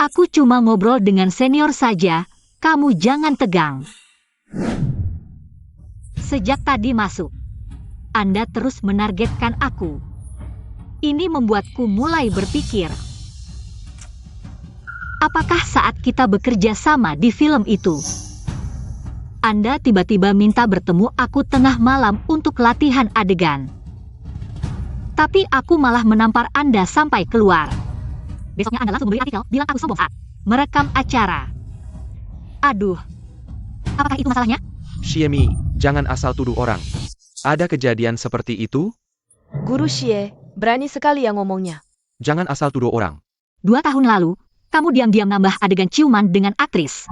aku cuma ngobrol dengan senior saja, kamu jangan tegang. Sejak tadi masuk, Anda terus menargetkan aku. Ini membuatku mulai berpikir. Apakah saat kita bekerja sama di film itu, Anda tiba-tiba minta bertemu aku tengah malam untuk latihan adegan. Tapi aku malah menampar Anda sampai keluar. Besoknya Anda langsung membeli artikel, bilang aku sombong saat merekam acara. Aduh, apakah itu masalahnya? Xiemi, jangan asal tuduh orang. Ada kejadian seperti itu? Guru Xie, berani sekali yang ngomongnya. Jangan asal tuduh orang. 2 tahun lalu, kamu diam-diam nambah adegan ciuman dengan aktris.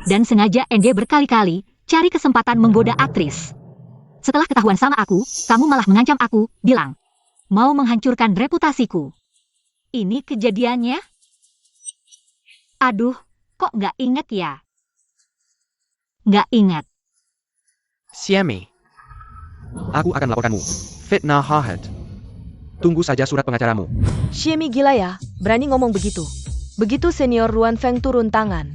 Dan sengaja NG berkali-kali cari kesempatan menggoda aktris. Setelah ketahuan sama aku, kamu malah mengancam aku, bilang mau menghancurkan reputasiku. Ini kejadiannya? Aduh, kok nggak inget ya? Nggak ingat. Xiemi, aku akan laporkanmu. Fitnah Hahat. Tunggu saja surat pengacaramu. Xiemi gila ya, berani ngomong begitu. Begitu senior Ruan Feng turun tangan.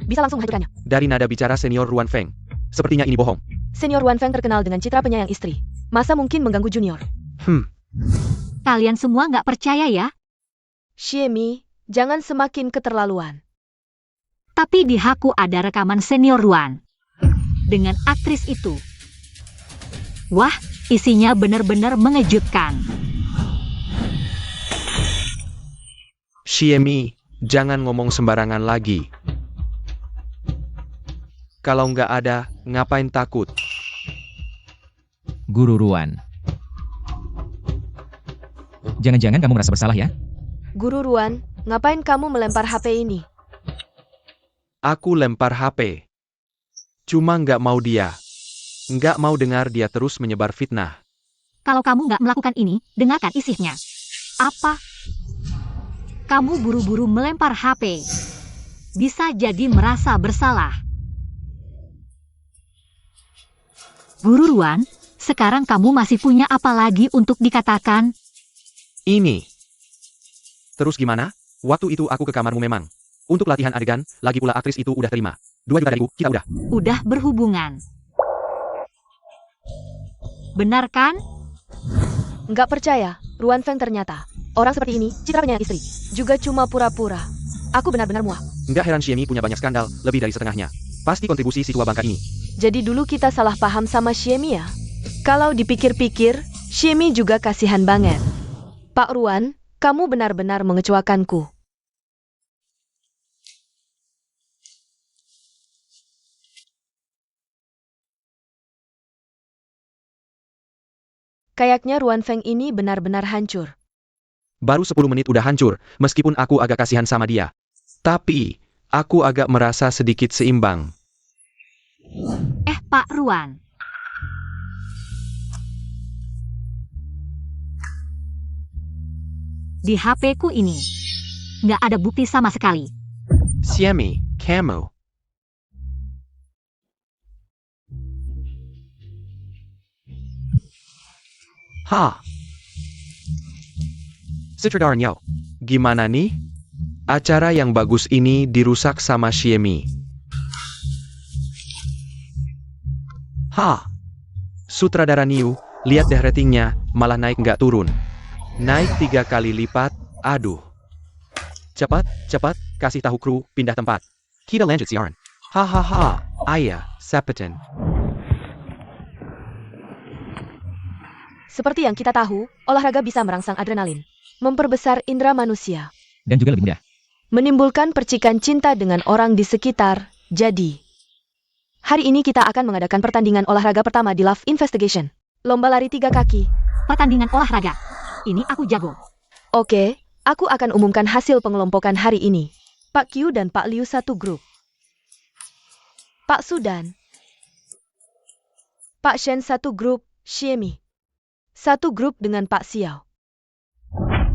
Bisa langsung hancurkannya. Dari nada bicara senior Ruan Feng, sepertinya ini bohong. Senior Ruan Feng terkenal dengan citra penyayang istri. Masa mungkin mengganggu junior? Kalian semua nggak percaya ya? Xiemi, jangan semakin keterlaluan. Tapi di Haku ada rekaman senior Ruan dengan aktris itu. Wah, isinya benar-benar mengejutkan. Xiemi, jangan ngomong sembarangan lagi. Kalau nggak ada, ngapain takut? Guru Ruan. Jangan-jangan kamu merasa bersalah ya? Guru Ruan, ngapain kamu melempar HP ini? Aku lempar HP. Cuma nggak mau dia. Nggak mau dengar dia terus menyebar fitnah. Kalau kamu nggak melakukan ini, dengarkan isinya. Apa? Kamu buru-buru melempar HP. Bisa jadi merasa bersalah. Guru Ruan, sekarang kamu masih punya apa lagi untuk dikatakan? Ini. Terus gimana? Waktu itu aku ke kamarmu memang. Untuk latihan adegan, lagi pula aktris itu udah terima. 2 juta dariku, kita udah. Udah berhubungan. Benar kan? Nggak percaya, Ruan Feng ternyata. Orang seperti ini, citra penyayang istri. Juga cuma pura-pura. Aku benar-benar muak. Nggak heran Xiemi punya banyak skandal, lebih dari setengahnya. Pasti kontribusi si tua bangka ini. Jadi dulu kita salah paham sama Xiemi ya? Kalau dipikir-pikir, Xiemi juga kasihan banget. Pak Ruan, kamu benar-benar mengecewakanku. Kayaknya Ruan Feng ini benar-benar hancur. Baru 10 menit udah hancur, meskipun aku agak kasihan sama dia. Tapi, aku agak merasa sedikit seimbang. Pak Ruan. Di HP-ku ini, nggak ada bukti sama sekali. Xiemi, kamu. Sutradaranya, gimana nih? Acara yang bagus ini dirusak sama Xiemi. Sutradara Niu, lihat deh ratingnya, malah naik nggak turun. Naik 3 kali lipat, aduh. Cepat, kasih tahu kru, pindah tempat. Kita lanjut siaran. Hahaha, ayah, Sapetan. Seperti yang kita tahu, olahraga bisa merangsang adrenalin, memperbesar indera manusia, Dan juga lebih mudah. menimbulkan percikan cinta dengan orang di sekitar. Jadi, hari ini kita akan mengadakan pertandingan olahraga pertama di Love Investigation. Lomba lari 3 kaki. Pertandingan olahraga. Ini aku jago. Oke, aku akan umumkan hasil pengelompokan hari ini. Pak Q dan Pak Liu satu grup. Pak Sudan. Pak Shen satu grup, Xiemi. Satu grup dengan Pak Xiao.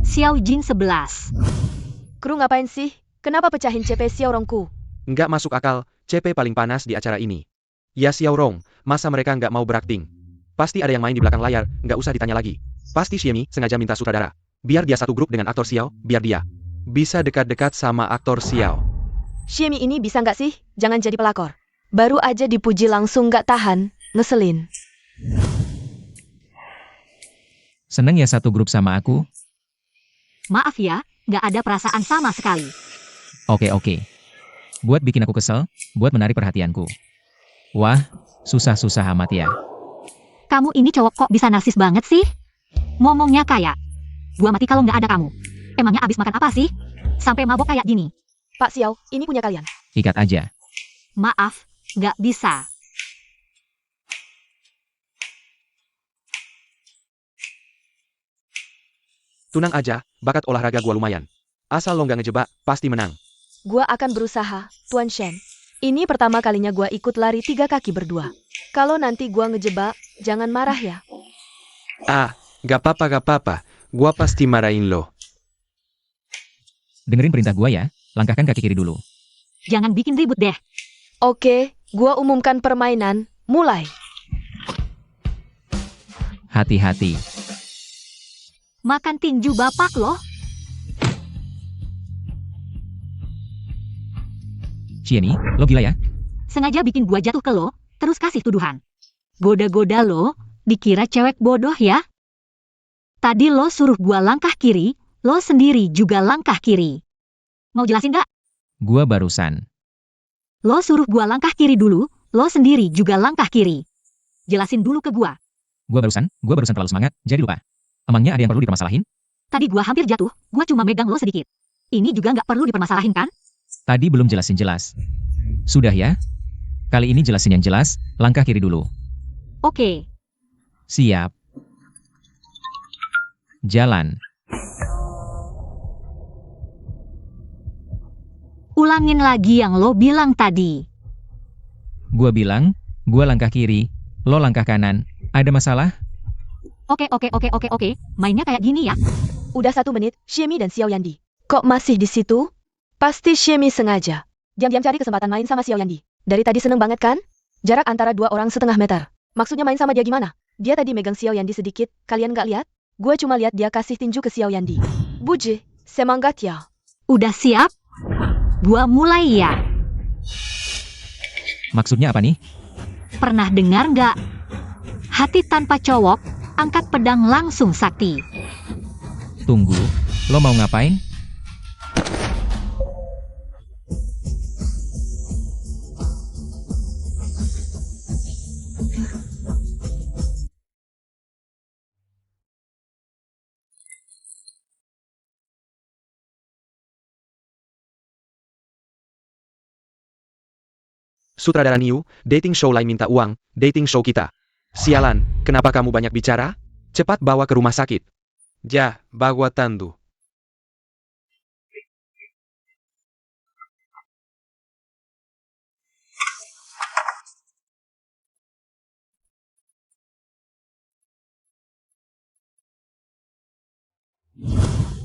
Xiao Jing 11. Kru ngapain sih? Kenapa pecahin CP Xiao Rongku? Nggak masuk akal, CP paling panas di acara ini. Ya Xiao Rong, masa mereka nggak mau berakting? Pasti ada yang main di belakang layar, nggak usah ditanya lagi. Pasti Xiemi sengaja minta sutradara. Biar dia satu grup dengan aktor Xiao, biar dia bisa dekat-dekat sama aktor Xiao. Xiemi ini bisa nggak sih? Jangan jadi pelakor. Baru aja dipuji langsung nggak tahan, ngeselin. Seneng ya satu grup sama aku? Maaf ya, nggak ada perasaan sama sekali. Oke. Buat bikin aku kesel, buat menarik perhatianku. Wah, susah-susah amat ya. Kamu ini cowok kok bisa narsis banget sih? Ngomongnya kayak, gua mati kalau nggak ada kamu. Emangnya abis makan apa sih? Sampai mabok kayak gini. Pak Xiao, ini punya kalian. Ikat aja. Maaf, nggak bisa. Tunang aja, bakat olahraga gua lumayan. Asal lo nggak ngejebak, pasti menang. Gua akan berusaha, Tuan Shen. Ini pertama kalinya gua ikut lari 3 kaki berdua. Kalau nanti gua ngejebak, jangan marah ya. Ah, gak apa-apa. Gua pasti marahin lo. Dengerin perintah gua ya, langkahkan kaki kiri dulu. Jangan bikin ribut deh. Oke, gua umumkan permainan, mulai. Hati-hati. Makan tinju bapak loh. Shiemi, lo gila ya? Sengaja bikin gua jatuh ke lo, terus kasih tuduhan. Goda-goda lo, dikira cewek bodoh ya? Tadi lo suruh gua langkah kiri, lo sendiri juga langkah kiri. Mau jelasin gak? Gua barusan. Lo suruh gua langkah kiri dulu, lo sendiri juga langkah kiri. Jelasin dulu ke gua. Gua barusan terlalu semangat, jadi lupa. Emangnya ada yang perlu dipermasalahin? Tadi gua hampir jatuh, gua cuma megang lo sedikit. Ini juga nggak perlu dipermasalahin kan? Tadi belum jelasin jelas. Sudah ya? Kali ini jelasin yang jelas, langkah kiri dulu. Oke. Siap. Jalan. Ulangin lagi yang lo bilang tadi. Gua bilang, gua langkah kiri, lo langkah kanan. Ada masalah? Oke. Mainnya kayak gini ya. Udah 1 menit, Shiemi dan Xiao Yandi. Kok masih di situ? Pasti Shiemi sengaja. Diam-diam cari kesempatan main sama Xiao Yandi. Dari tadi seneng banget kan? Jarak antara 2 orang setengah meter. Maksudnya main sama dia gimana? Dia tadi megang Xiao Yandi sedikit, kalian nggak lihat? Gue cuma lihat dia kasih tinju ke Xiao Yandi. Buji, semangat ya. Udah siap? Gua mulai ya. Maksudnya apa nih? Pernah dengar nggak? Hati tanpa cowok, angkat pedang langsung sakti. Tunggu, lo mau ngapain? Sutradara Niu, dating show lain minta uang, dating show kita. Sialan, kenapa kamu banyak bicara? Cepat bawa ke rumah sakit. Ja, bawa tandu.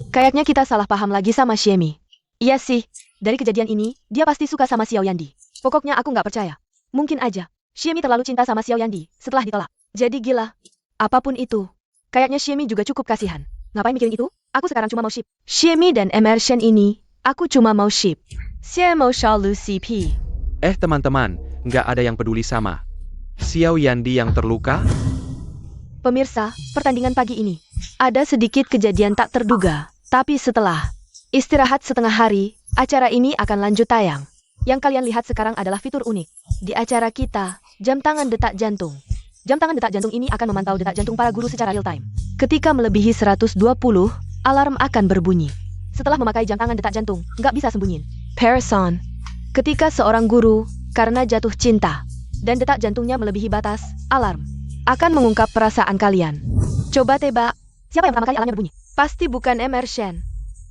Kayaknya kita salah paham lagi sama Shiemi. Iya sih, dari kejadian ini, dia pasti suka sama Xiao Yandi. Pokoknya aku nggak percaya. Mungkin aja, Shiemi terlalu cinta sama Xiao Yandi setelah ditolak. Jadi gila. Apapun itu, kayaknya Shiemi juga cukup kasihan. Ngapain mikirin itu? Aku sekarang cuma mau ship. Shiemi dan Emerson ini, aku cuma mau ship. Saya mau selalu CP. Teman-teman, nggak ada yang peduli sama Xiao Yandi yang terluka? Pemirsa, pertandingan pagi ini, ada sedikit kejadian tak terduga. Tapi setelah istirahat setengah hari, acara ini akan lanjut tayang. Yang kalian lihat sekarang adalah fitur unik. Di acara kita, jam tangan detak jantung. Jam tangan detak jantung ini akan memantau detak jantung para guru secara real time. Ketika melebihi 120, alarm akan berbunyi. Setelah memakai jam tangan detak jantung, nggak bisa sembunyiin. Person. Ketika seorang guru, karena jatuh cinta, dan detak jantungnya melebihi batas, alarm akan mengungkap perasaan kalian. Coba tebak, siapa yang pertama kali alarmnya berbunyi? Pasti bukan Emerson.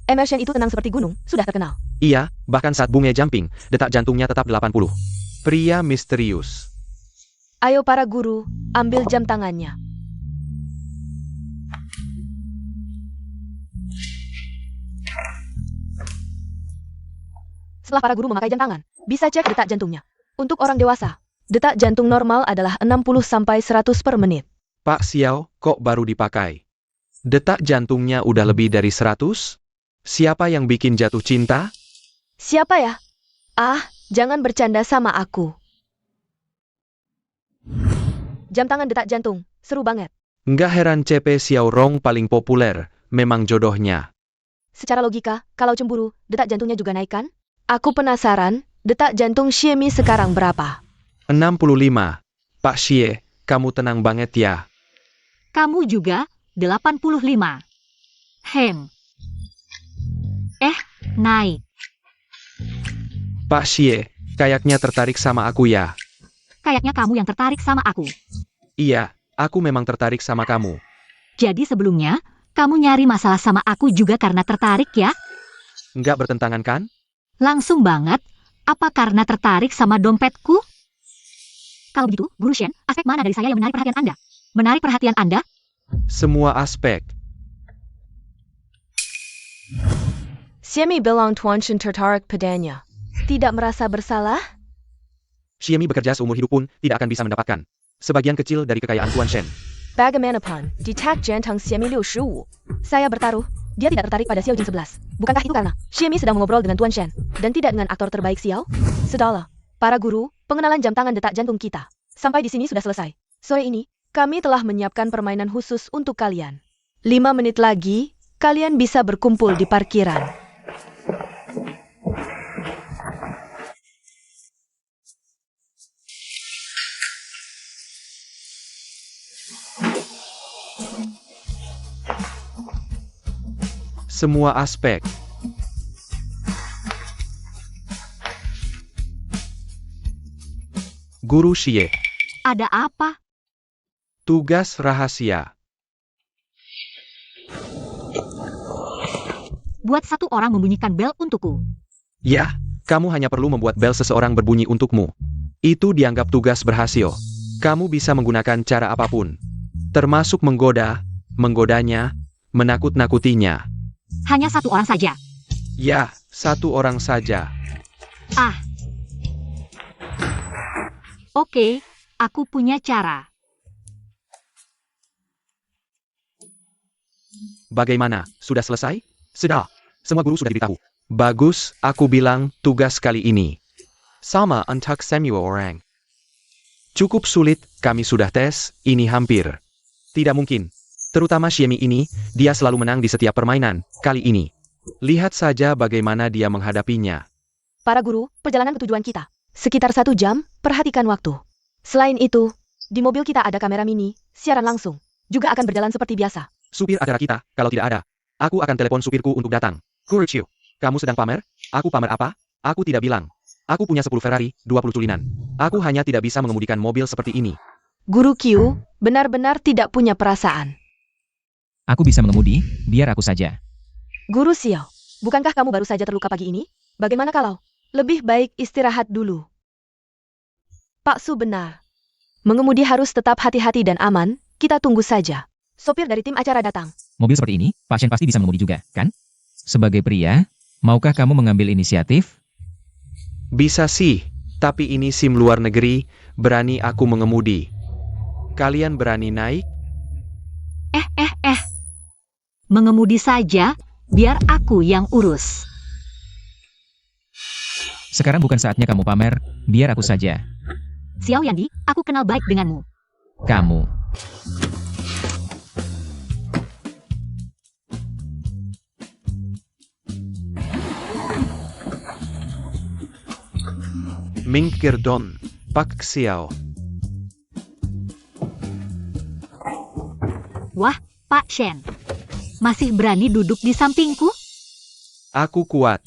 Emerson itu tenang seperti gunung, sudah terkenal. Iya, bahkan saat bunga jumping, detak jantungnya tetap 80. Pria misterius. Ayo para guru, ambil jam tangannya. Setelah para guru memakai jam tangan, bisa cek detak jantungnya. Untuk orang dewasa, detak jantung normal adalah 60-100 per menit. Pak Xiao, kok baru dipakai? Detak jantungnya udah lebih dari 100? Siapa yang bikin jatuh cinta? Siapa ya? Ah, jangan bercanda sama aku. Jam tangan detak jantung, seru banget. Nggak heran CP Xiao Rong paling populer, memang jodohnya. Secara logika, kalau cemburu, detak jantungnya juga naik kan? Aku penasaran, detak jantung Shiemi sekarang berapa? 65. Pak Xie, kamu tenang banget ya. Kamu juga, 85. Naik. Pak Xie, kayaknya tertarik sama aku ya. Kayaknya kamu yang tertarik sama aku. Iya, aku memang tertarik sama kamu. Jadi sebelumnya, kamu nyari masalah sama aku juga karena tertarik ya? Nggak bertentangan kan? Langsung banget. Apa karena tertarik sama dompetku? Kalau begitu, Guru Shen, aspek mana dari saya yang menarik perhatian Anda? Menarik perhatian Anda? Semua aspek. Xiemi bilang Tuan Shen tertarik padanya. Tidak merasa bersalah? Xiemi bekerja seumur hidup pun tidak akan bisa mendapatkan sebagian kecil dari kekayaan Tuan Shen. Bagaimanapun, di tak jantang Xiemi 65. Saya bertaruh, dia tidak tertarik pada Xiao Jin 11. Bukankah itu karena Xiemi sedang mengobrol dengan Tuan Shen, dan tidak dengan aktor terbaik Xiao? Sudahlah, para guru, pengenalan jam tangan detak jantung kita. Sampai di sini sudah selesai. Sore ini, kami telah menyiapkan permainan khusus untuk kalian. 5 menit lagi, kalian bisa berkumpul di parkiran. Semua aspek. Guru Xie, Ada apa? tugas rahasia. Buat satu orang membunyikan bel untukku. Ya, kamu hanya perlu membuat bel seseorang berbunyi untukmu. Itu dianggap tugas berhasil. Kamu bisa menggunakan cara apapun, termasuk menggodanya, menakut-nakutinya. Hanya satu orang saja. Ya, satu orang saja. Ah. Oke, aku punya cara. Bagaimana? Sudah selesai? Sudah. Semua guru sudah diberitahu. Bagus, aku bilang tugas kali ini sama untuk semua orang. Cukup sulit, kami sudah tes, ini hampir tidak mungkin. Terutama Xiemi ini, dia selalu menang di setiap permainan, kali ini. Lihat saja bagaimana dia menghadapinya. Para guru, perjalanan ke tujuan kita. Sekitar 1 jam, perhatikan waktu. Selain itu, di mobil kita ada kamera mini, siaran langsung. Juga akan berjalan seperti biasa. Supir acara kita, kalau tidak ada, aku akan telepon supirku untuk datang. Guru Chiu, kamu sedang pamer? Aku pamer apa? Aku tidak bilang. Aku punya 10 Ferrari, 20 tulinan. Aku hanya tidak bisa mengemudikan mobil seperti ini. Guru Q benar-benar tidak punya perasaan. Aku bisa mengemudi, biar aku saja. Guru Xiao, bukankah kamu baru saja terluka pagi ini? Bagaimana kalau lebih baik istirahat dulu? Pak Su benar. Mengemudi harus tetap hati-hati dan aman, kita tunggu saja. Sopir dari tim acara datang. Mobil seperti ini, pasien pasti bisa mengemudi juga, kan? Sebagai pria, maukah kamu mengambil inisiatif? Bisa sih, tapi ini SIM luar negeri, berani aku mengemudi. Kalian berani naik? Mengemudi saja, biar aku yang urus. Sekarang bukan saatnya kamu pamer, biar aku saja. Xiao Yandi, aku kenal baik denganmu. Kamu. Minggir Don, Pak Xiao. Wah, Pak Shen. Masih berani duduk di sampingku? Aku kuat.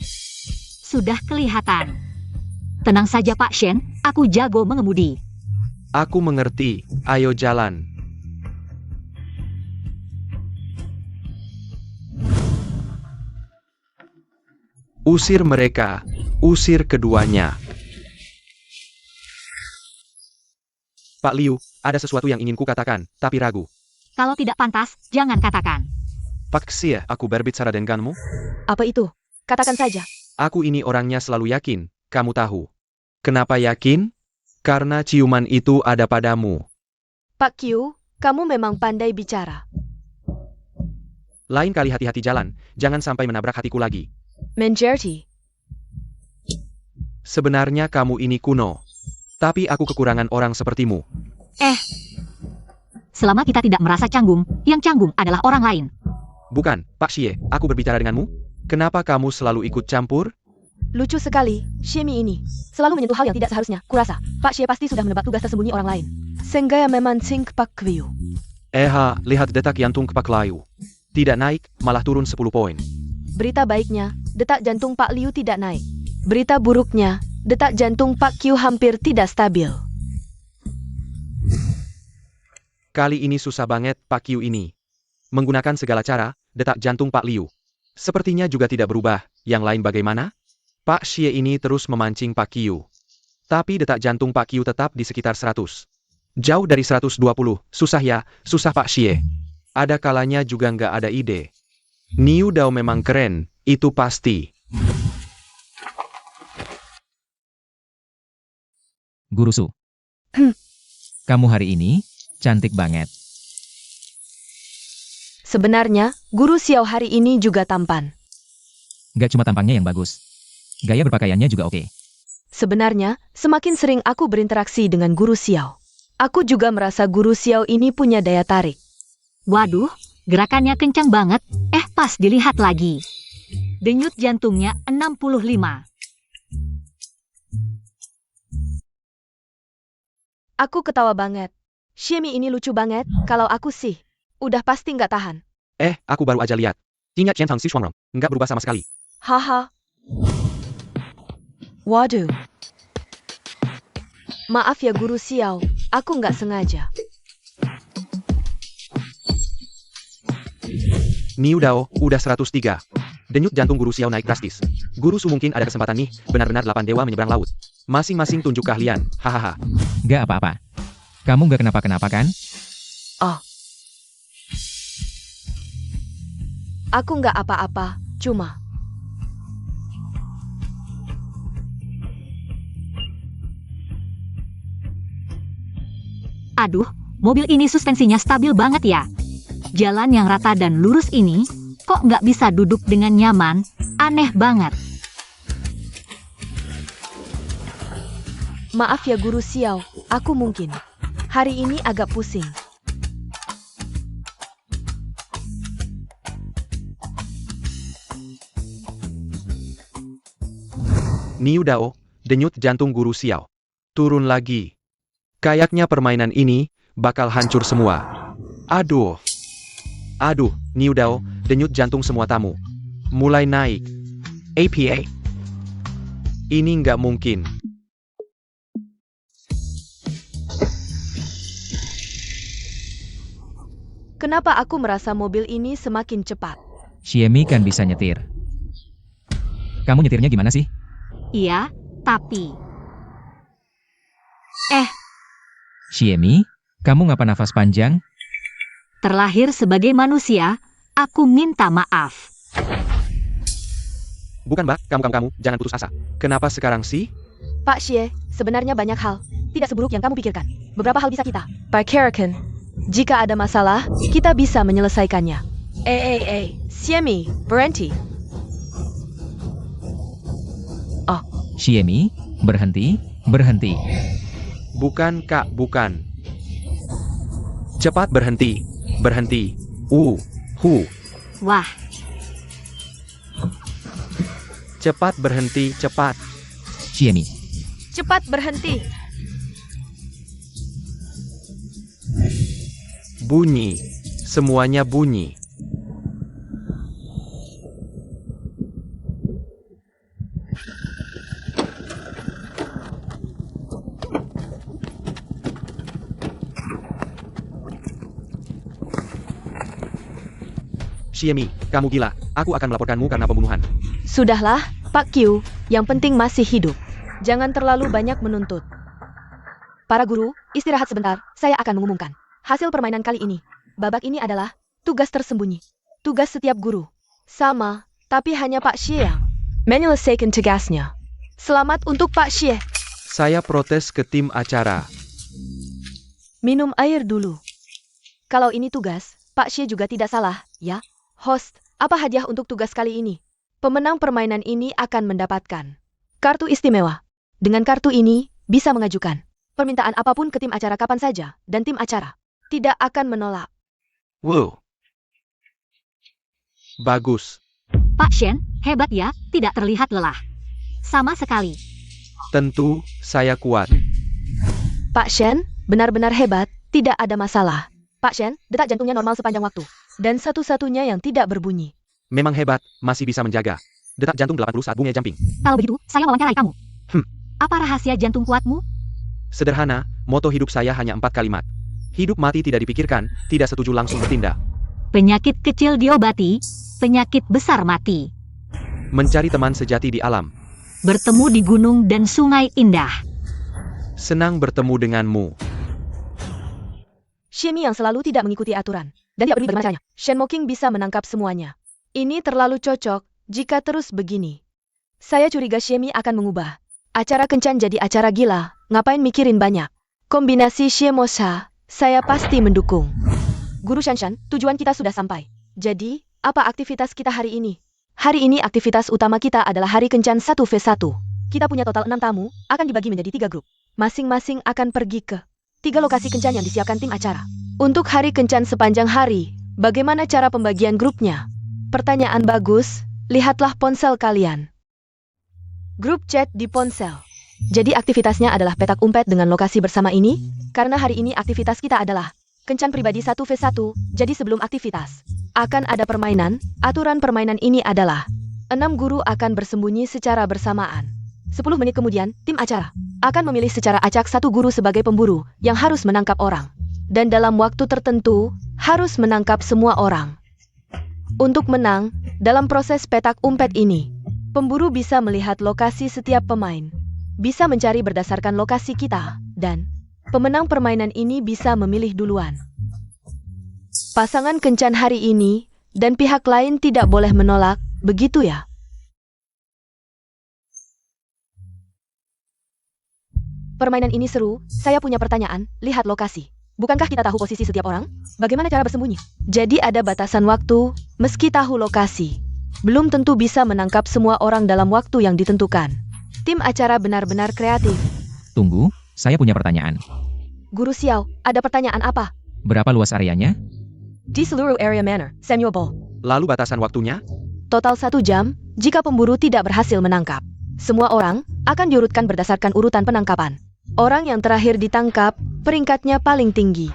Sudah kelihatan. Tenang saja Pak Shen, aku jago mengemudi. Aku mengerti, ayo jalan. Usir mereka, usir keduanya. Pak Liu, ada sesuatu yang ingin kukatakan, tapi ragu. Kalau tidak pantas, jangan katakan. Pak Xie, aku berbicara denganmu? Apa itu? Katakan saja. Aku ini orangnya selalu yakin, kamu tahu. Kenapa yakin? Karena ciuman itu ada padamu. Pak Q, kamu memang pandai bicara. Lain kali hati-hati jalan, jangan sampai menabrak hatiku lagi. Mengerti. Sebenarnya kamu ini kuno. Tapi aku kekurangan orang sepertimu. Selama kita tidak merasa canggung, yang canggung adalah orang lain. Bukan, Pak Xie, aku berbicara denganmu. Kenapa kamu selalu ikut campur? Lucu sekali, Xiemi ini. Selalu menyentuh hal yang tidak seharusnya, kurasa. Pak Xie pasti sudah menebak tugas tersembunyi orang lain. Senggaya memang Cing Pak Q. Lihat detak jantung Pak Liu. Tidak naik, malah turun 10 poin. Berita baiknya, detak jantung Pak Liu tidak naik. Berita buruknya, detak jantung Pak Qiu hampir tidak stabil. Kali ini susah banget Pak Qiu ini. Menggunakan segala cara, detak jantung Pak Liu sepertinya juga tidak berubah. Yang lain bagaimana? Pak Xie ini terus memancing Pak Qiu. Tapi detak jantung Pak Qiu tetap di sekitar 100. Jauh dari 120. Susah ya, susah Pak Xie. Ada kalanya juga nggak ada ide. Niu Dao memang keren, itu pasti. Guru Su. Kamu hari ini cantik banget. Sebenarnya, Guru Xiao hari ini juga tampan. Gak cuma tampangnya yang bagus. Gaya berpakaiannya juga oke. Sebenarnya, semakin sering aku berinteraksi dengan Guru Xiao, aku juga merasa Guru Xiao ini punya daya tarik. Waduh, gerakannya kencang banget. Pas dilihat lagi. Denyut jantungnya 65. Aku ketawa banget. Xiemi ini lucu banget, kalau aku sih, udah pasti nggak tahan. Aku baru aja lihat. Ingat Qian Tang Si Shuangrong, nggak berubah sama sekali. Haha. Waduh. Maaf ya Guru Xiao, aku nggak sengaja. Niu Dao, udah 103. Denyut jantung Guru Xiao naik drastis. Guru Su mungkin ada kesempatan nih, benar-benar 8 dewa menyeberang laut. Masing-masing tunjuk keahlian, hahaha. Gak apa-apa. Kamu gak kenapa-kenapa kan? Oh. Aku nggak apa-apa, cuma... Aduh, mobil ini suspensinya stabil banget ya. Jalan yang rata dan lurus ini, kok nggak bisa duduk dengan nyaman? Aneh banget. Maaf ya Guru Xiao, aku mungkin hari ini agak pusing. Niu Dao, denyut jantung Guru Xiao. Turun lagi. Kayaknya permainan ini bakal hancur semua. Aduh. Aduh, Niu Dao, denyut jantung semua tamu. Mulai naik. APA. Ini nggak mungkin. Kenapa aku merasa mobil ini semakin cepat? Xiemi kan bisa nyetir. Kamu nyetirnya gimana sih? Iya, tapi... Xiemi, kamu ngapa nafas panjang? Terlahir sebagai manusia, aku minta maaf. Bukan Mbak, kamu, jangan putus asa. Kenapa sekarang sih? Pak Xie, sebenarnya banyak hal. Tidak seburuk yang kamu pikirkan. Beberapa hal bisa kita bicarakan. Jika ada masalah, kita bisa menyelesaikannya. Xiemi, berhenti. Xiemi, berhenti, berhenti. Bukan Kak, bukan. Cepat berhenti. Berhenti. Wah, Cepat berhenti, cepat. Xiemi, Cepat berhenti. Bunyi. Semuanya bunyi. Xiemi, kamu gila. Aku akan melaporkanmu karena pembunuhan. Sudahlah, Pak Qiu, yang penting masih hidup. Jangan terlalu banyak menuntut. Para guru, istirahat sebentar, saya akan mengumumkan hasil permainan kali ini. Babak ini adalah tugas tersembunyi. Tugas setiap guru. Sama, tapi hanya Pak Xie yang menyelesaikan tugasnya. Selamat untuk Pak Xie. Saya protes ke tim acara. Minum air dulu. Kalau ini tugas, Pak Xie juga tidak salah, ya? Host, apa hadiah untuk tugas kali ini? Pemenang permainan ini akan mendapatkan kartu istimewa. Dengan kartu ini, bisa mengajukan permintaan apapun ke tim acara kapan saja, dan tim acara tidak akan menolak. Wow. Bagus. Pak Shen, hebat ya, tidak terlihat lelah. Sama sekali. Tentu, saya kuat. Pak Shen, benar-benar hebat, tidak ada masalah. Pak Shen, detak jantungnya normal sepanjang waktu. Dan satu-satunya yang tidak berbunyi. Memang hebat, masih bisa menjaga. Detak jantung 80 saat bunga jumping. Kalau begitu, saya wawancarai kamu. Hmm. Apa rahasia jantung kuatmu? Sederhana, moto hidup saya hanya 4 kalimat. Hidup mati tidak dipikirkan, tidak setuju langsung bertindak. Penyakit kecil diobati, penyakit besar mati. Mencari teman sejati di alam. Bertemu di gunung dan sungai indah. Senang bertemu denganmu. Xiemi yang selalu tidak mengikuti aturan. Dan tidak peduli bagaimana caranya. Shen Moking bisa menangkap semuanya. Ini terlalu cocok jika terus begini. Saya curiga Xiemi akan mengubah acara kencan jadi acara gila. Ngapain mikirin banyak? Kombinasi Xiemosa, saya pasti mendukung. Guru Shanshan, tujuan kita sudah sampai. Jadi, apa aktivitas kita hari ini? Hari ini aktivitas utama kita adalah hari kencan 1v1. Kita punya total 6 tamu, akan dibagi menjadi 3 grup. Masing-masing akan pergi ke 3 lokasi kencan yang disiapkan tim acara. Untuk hari kencan sepanjang hari, bagaimana cara pembagian grupnya? Pertanyaan bagus, lihatlah ponsel kalian. Grup chat di ponsel. Jadi aktivitasnya adalah petak umpet dengan lokasi bersama ini, karena hari ini aktivitas kita adalah kencan pribadi 1v1, jadi sebelum aktivitas akan ada permainan. Aturan permainan ini adalah 6 guru akan bersembunyi secara bersamaan. 10 menit kemudian, tim acara akan memilih secara acak 1 guru sebagai pemburu yang harus menangkap orang. Dan dalam waktu tertentu, harus menangkap semua orang. Untuk menang, dalam proses petak umpet ini, pemburu bisa melihat lokasi setiap pemain, bisa mencari berdasarkan lokasi kita, dan pemenang permainan ini bisa memilih duluan. Pasangan kencan hari ini, dan pihak lain tidak boleh menolak, begitu ya? Permainan ini seru, saya punya pertanyaan, lihat lokasi. Bukankah kita tahu posisi setiap orang? Bagaimana cara bersembunyi? Jadi ada batasan waktu, meski tahu lokasi. Belum tentu bisa menangkap semua orang dalam waktu yang ditentukan. Tim acara benar-benar kreatif. Tunggu, saya punya pertanyaan. Guru Xiao, ada pertanyaan apa? Berapa luas areanya? Di seluruh area manor, Samuel Ball. Lalu batasan waktunya? Total 1 jam, jika pemburu tidak berhasil menangkap. Semua orang akan diurutkan berdasarkan urutan penangkapan. Orang yang terakhir ditangkap, peringkatnya paling tinggi.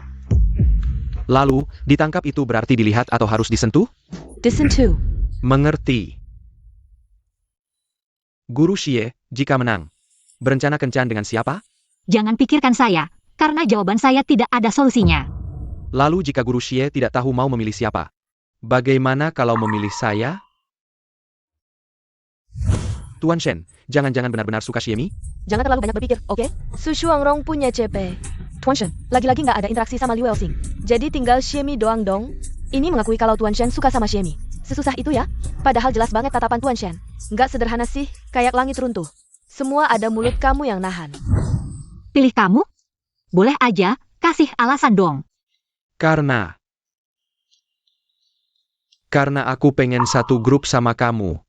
Lalu, ditangkap itu berarti dilihat atau harus disentuh? Disentuh. Mengerti. Guru Xie, jika menang, berencana kencan dengan siapa? Jangan pikirkan saya, karena jawaban saya tidak ada solusinya. Lalu jika Guru Xie tidak tahu mau memilih siapa, bagaimana kalau memilih saya? Tuan Shen, jangan-jangan benar-benar suka Xiemi? Jangan terlalu banyak berpikir, oke? Su Shuangrong punya CP. Tuan Shen, lagi-lagi nggak ada interaksi sama Liu Elxing. Jadi tinggal Xiemi doang dong. Ini mengakui kalau Tuan Shen suka sama Xiemi. Sesusah itu ya? Padahal jelas banget tatapan Tuan Shen. Nggak sederhana sih, kayak langit runtuh. Semua ada mulut kamu yang nahan. Pilih kamu? Boleh aja, kasih alasan dong. Karena aku pengen satu grup sama kamu.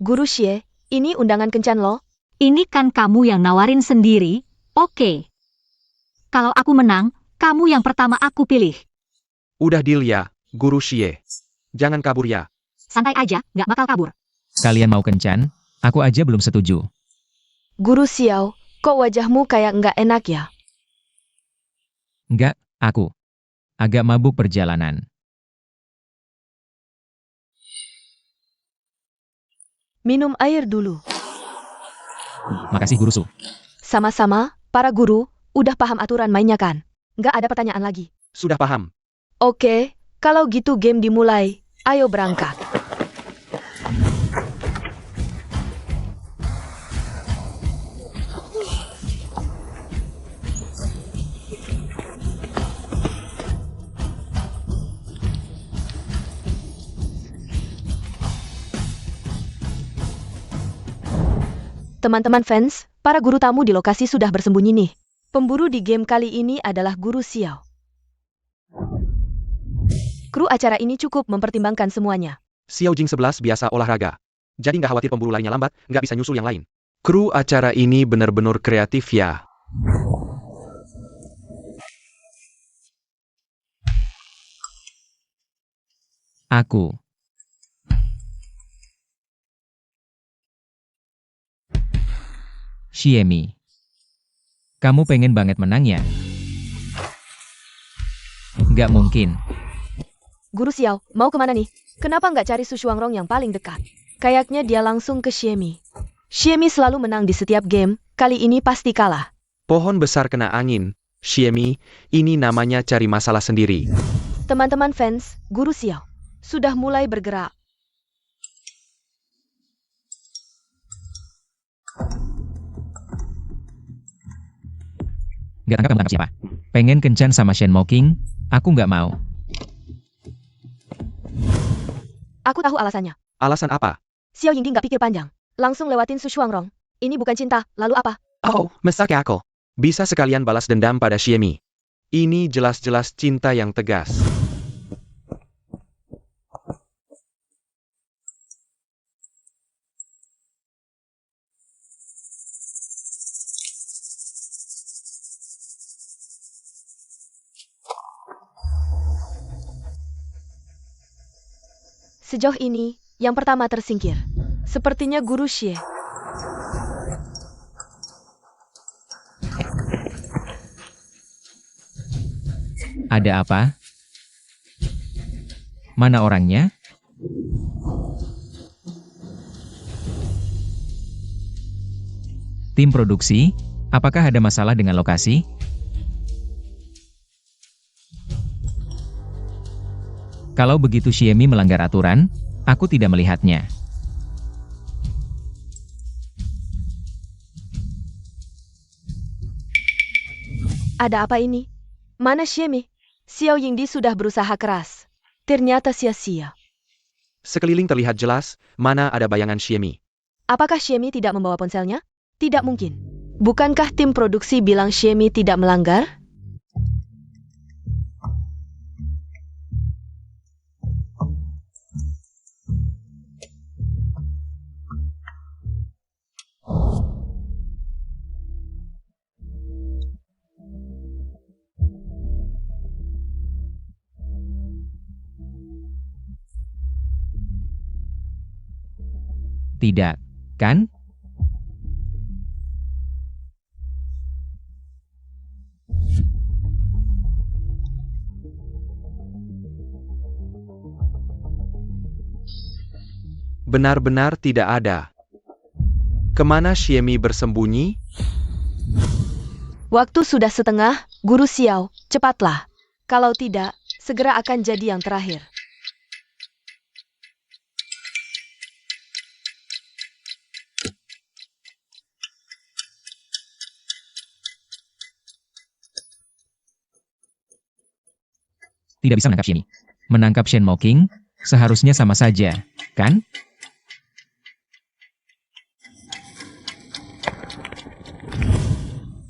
Guru Xie, ini undangan kencan loh. Ini kan kamu yang nawarin sendiri, oke. Kalau aku menang, kamu yang pertama aku pilih. Udah deal ya, Guru Xie. Jangan kabur ya. Santai aja, nggak bakal kabur. Kalian mau kencan? Aku aja belum setuju. Guru Xiao, kok wajahmu kayak nggak enak ya? Enggak, aku agak mabuk perjalanan. Minum air dulu. Makasih Guru Su. Sama-sama, para guru, udah paham aturan mainnya kan? Nggak ada pertanyaan lagi. Sudah paham. Oke, kalau gitu game dimulai. Ayo berangkat. Teman-teman fans, para guru tamu di lokasi sudah bersembunyi nih. Pemburu di game kali ini adalah Guru Xiao. Kru acara ini cukup mempertimbangkan semuanya. Xiao Jing 11 biasa olahraga. Jadi nggak khawatir pemburu lainnya lambat, nggak bisa nyusul yang lain. Kru acara ini benar-benar kreatif ya. Aku. Xiemi. Kamu pengen banget menang ya? Gak mungkin. Guru Xiao, mau kemana nih? Kenapa nggak cari Su Shuangrong yang paling dekat? Kayaknya dia langsung ke Xiemi. Xiemi selalu menang di setiap game, kali ini pasti kalah. Pohon besar kena angin. Xiemi, ini namanya cari masalah sendiri. Teman-teman fans, Guru Xiao sudah mulai bergerak. Gak tangkap kamu tangkap siapa? Pengen kencan sama Shen Mocking? Aku gak mau. Aku tahu alasannya. Alasan apa? Xiao Yingdi nggak pikir panjang. Langsung lewatin Su Shuangrong. Ini bukan cinta, lalu apa? Oh, mesake aku. Bisa sekalian balas dendam pada Xiemi. Ini jelas-jelas cinta yang tegas. Sejauh ini, yang pertama tersingkir. Sepertinya Guru Xie. Ada apa? Mana orangnya? Tim produksi, apakah ada masalah dengan lokasi? Kalau begitu Xiemi melanggar aturan, aku tidak melihatnya. Ada apa ini? Mana Xiemi? Xiao Yingdi sudah berusaha keras. Ternyata sia-sia. Sekeliling terlihat jelas, mana ada bayangan Xiemi. Apakah Xiemi tidak membawa ponselnya? Tidak mungkin. Bukankah tim produksi bilang Xiemi tidak melanggar? Tidak, kan? Benar-benar tidak ada. Kemana Xiemi bersembunyi? Waktu sudah setengah, Guru Xiao, cepatlah. Kalau tidak, segera akan jadi yang terakhir. Tidak bisa menangkap Xiemi. Menangkap Shen Mocking, seharusnya sama saja, kan?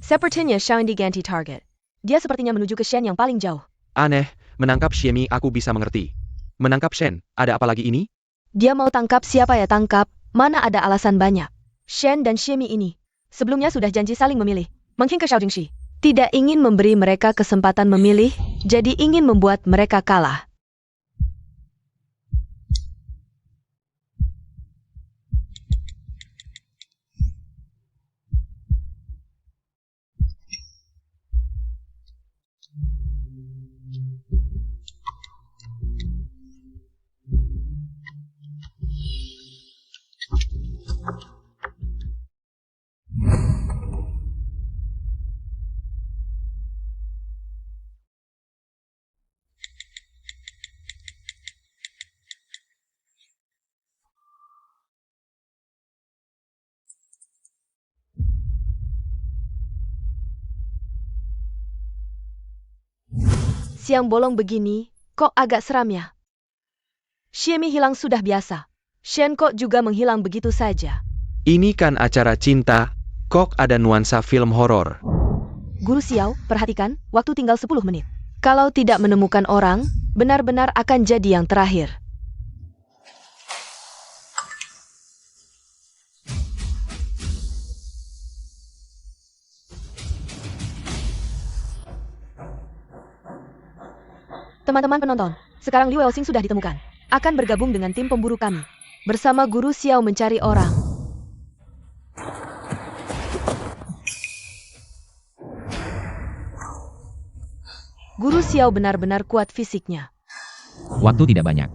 Sepertinya Xiao diganti target. Dia sepertinya menuju ke Shen yang paling jauh. Aneh, menangkap Xiemi aku bisa mengerti. Menangkap Shen, ada apa lagi ini? Dia mau tangkap siapa ya tangkap, mana ada alasan banyak. Shen dan Xiemi ini sebelumnya sudah janji saling memilih. Mungkin ke Xiao Jingxi. Tidak ingin memberi mereka kesempatan memilih, jadi ingin membuat mereka kalah. Siang bolong begini, kok agak seram ya? Xiemi hilang sudah biasa. Shen kok juga menghilang begitu saja. Ini kan acara cinta, kok ada nuansa film horor. Guru Xiao, perhatikan, waktu tinggal 10 menit. Kalau tidak menemukan orang, benar-benar akan jadi yang terakhir. Teman-teman penonton, sekarang Liu Weoxing sudah ditemukan. Akan bergabung dengan tim pemburu kami. Bersama Guru Xiao mencari orang. Guru Xiao benar-benar kuat fisiknya. Waktu tidak banyak.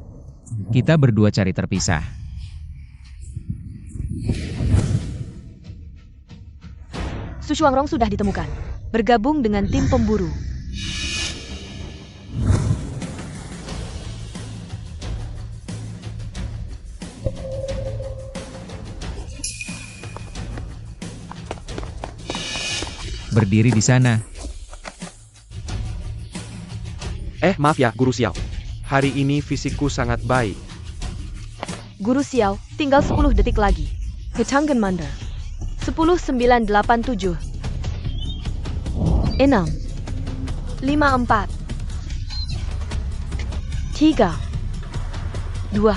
Kita berdua cari terpisah. Su Xuangrong sudah ditemukan. Bergabung dengan tim pemburu. Berdiri di sana. Maaf ya, Guru Xiao. Hari ini fisikku sangat baik. Guru Xiao, tinggal 10 detik lagi. Hetangen Mander. 10, 9, 8, 7. 6. 5, 4. 3. 2.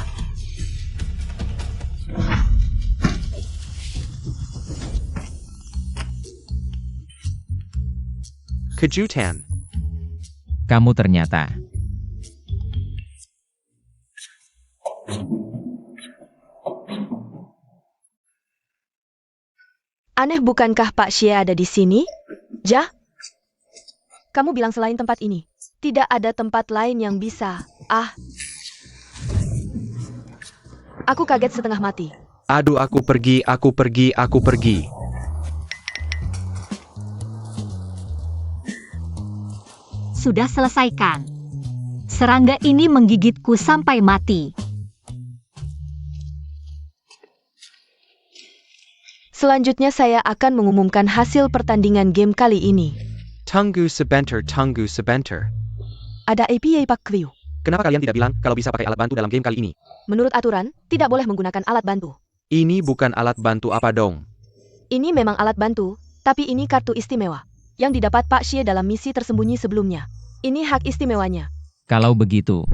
Kejutan. Kamu ternyata. Aneh bukankah Pak Xie ada di sini? Jah? Kamu bilang selain tempat ini. Tidak ada tempat lain yang bisa. Aku kaget setengah mati. Aduh, aku pergi. Sudah selesaikan. Serangga ini menggigitku sampai mati. Selanjutnya saya akan mengumumkan hasil pertandingan game kali ini. Tunggu sebentar. Ada APA Pak Kwiu. Kenapa kalian tidak bilang kalau bisa pakai alat bantu dalam game kali ini? Menurut aturan, tidak boleh menggunakan alat bantu. Ini bukan alat bantu apa dong? Ini memang alat bantu, tapi ini kartu istimewa. Yang didapat Pak Xie dalam misi tersembunyi sebelumnya. Ini hak istimewanya. Kalau begitu,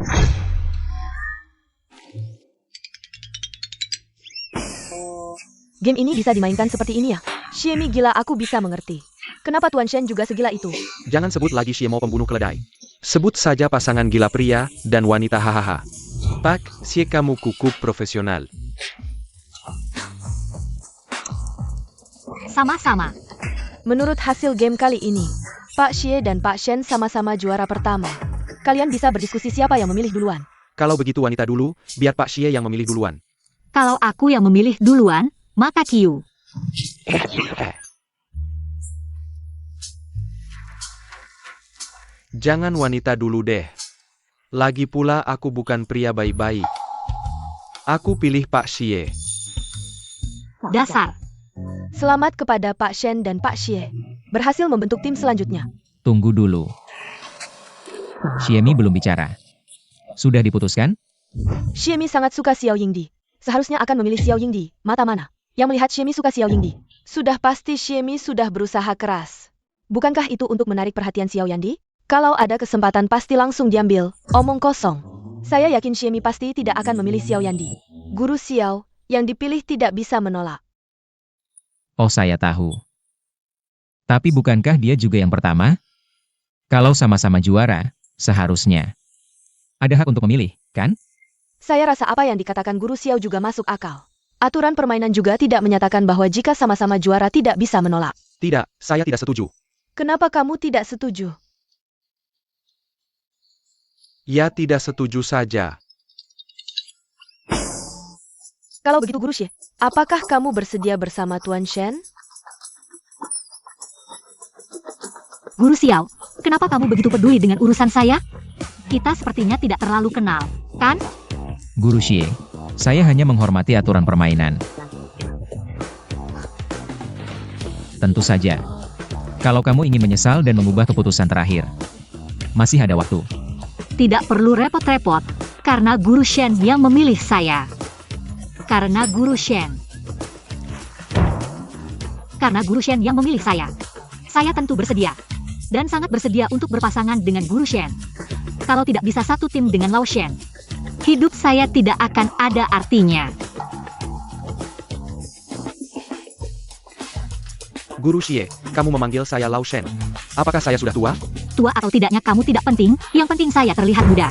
Game ini bisa dimainkan seperti ini ya? Xiemi gila, aku bisa mengerti. Kenapa Tuan Shen juga segila itu? Jangan sebut lagi Xiemo pembunuh keledai. Sebut saja pasangan gila pria dan wanita hahaha. Pak Xie, kamu kukup profesional. Sama-sama. Menurut hasil game kali ini, Pak Xie dan Pak Shen sama-sama juara pertama. Kalian bisa berdiskusi siapa yang memilih duluan. Kalau begitu wanita dulu, biar Pak Xie yang memilih duluan. Kalau aku yang memilih duluan, maka Qiu. Jangan wanita dulu deh. Lagi pula aku bukan pria baik-baik. Aku pilih Pak Xie. Dasar. Selamat kepada Pak Shen dan Pak Xie. Berhasil membentuk tim selanjutnya. tunggu dulu. Xiemi belum bicara. Sudah diputuskan? Xiemi sangat suka Xiao Yingdi. Seharusnya akan memilih Xiao Yingdi. Mata mana yang melihat Xiemi suka Xiao Yingdi? Sudah pasti Xiemi sudah berusaha keras. Bukankah itu untuk menarik perhatian Xiao Yandi? Kalau ada kesempatan pasti langsung diambil. Omong kosong. Saya yakin Xiemi pasti tidak akan memilih Xiao Yandi. Guru Xiao yang dipilih tidak bisa menolak. Oh, saya tahu. Tapi bukankah dia juga yang pertama? Kalau sama-sama juara, seharusnya ada hak untuk memilih, kan? Saya rasa apa yang dikatakan Guru Xiao juga masuk akal. Aturan permainan juga tidak menyatakan bahwa jika sama-sama juara tidak bisa menolak. Tidak, saya tidak setuju. Kenapa kamu tidak setuju? Ya, tidak setuju saja. Kalau begitu Guru Xie, apakah kamu bersedia bersama Tuan Shen? Guru Xiao, kenapa kamu begitu peduli dengan urusan saya? Kita sepertinya tidak terlalu kenal, kan? Guru Xie, saya hanya menghormati aturan permainan. Tentu saja, kalau kamu ingin menyesal dan mengubah keputusan terakhir, masih ada waktu. Tidak perlu repot-repot, karena Guru Shen yang memilih saya. Karena Guru Shen yang memilih saya tentu bersedia. Dan sangat bersedia untuk berpasangan dengan Guru Shen. Kalau tidak bisa satu tim dengan Lao Shen, hidup saya tidak akan ada artinya. Guru Xie, kamu memanggil saya Lao Shen. Apakah saya sudah tua? Tua atau tidaknya kamu tidak penting, yang penting saya terlihat muda.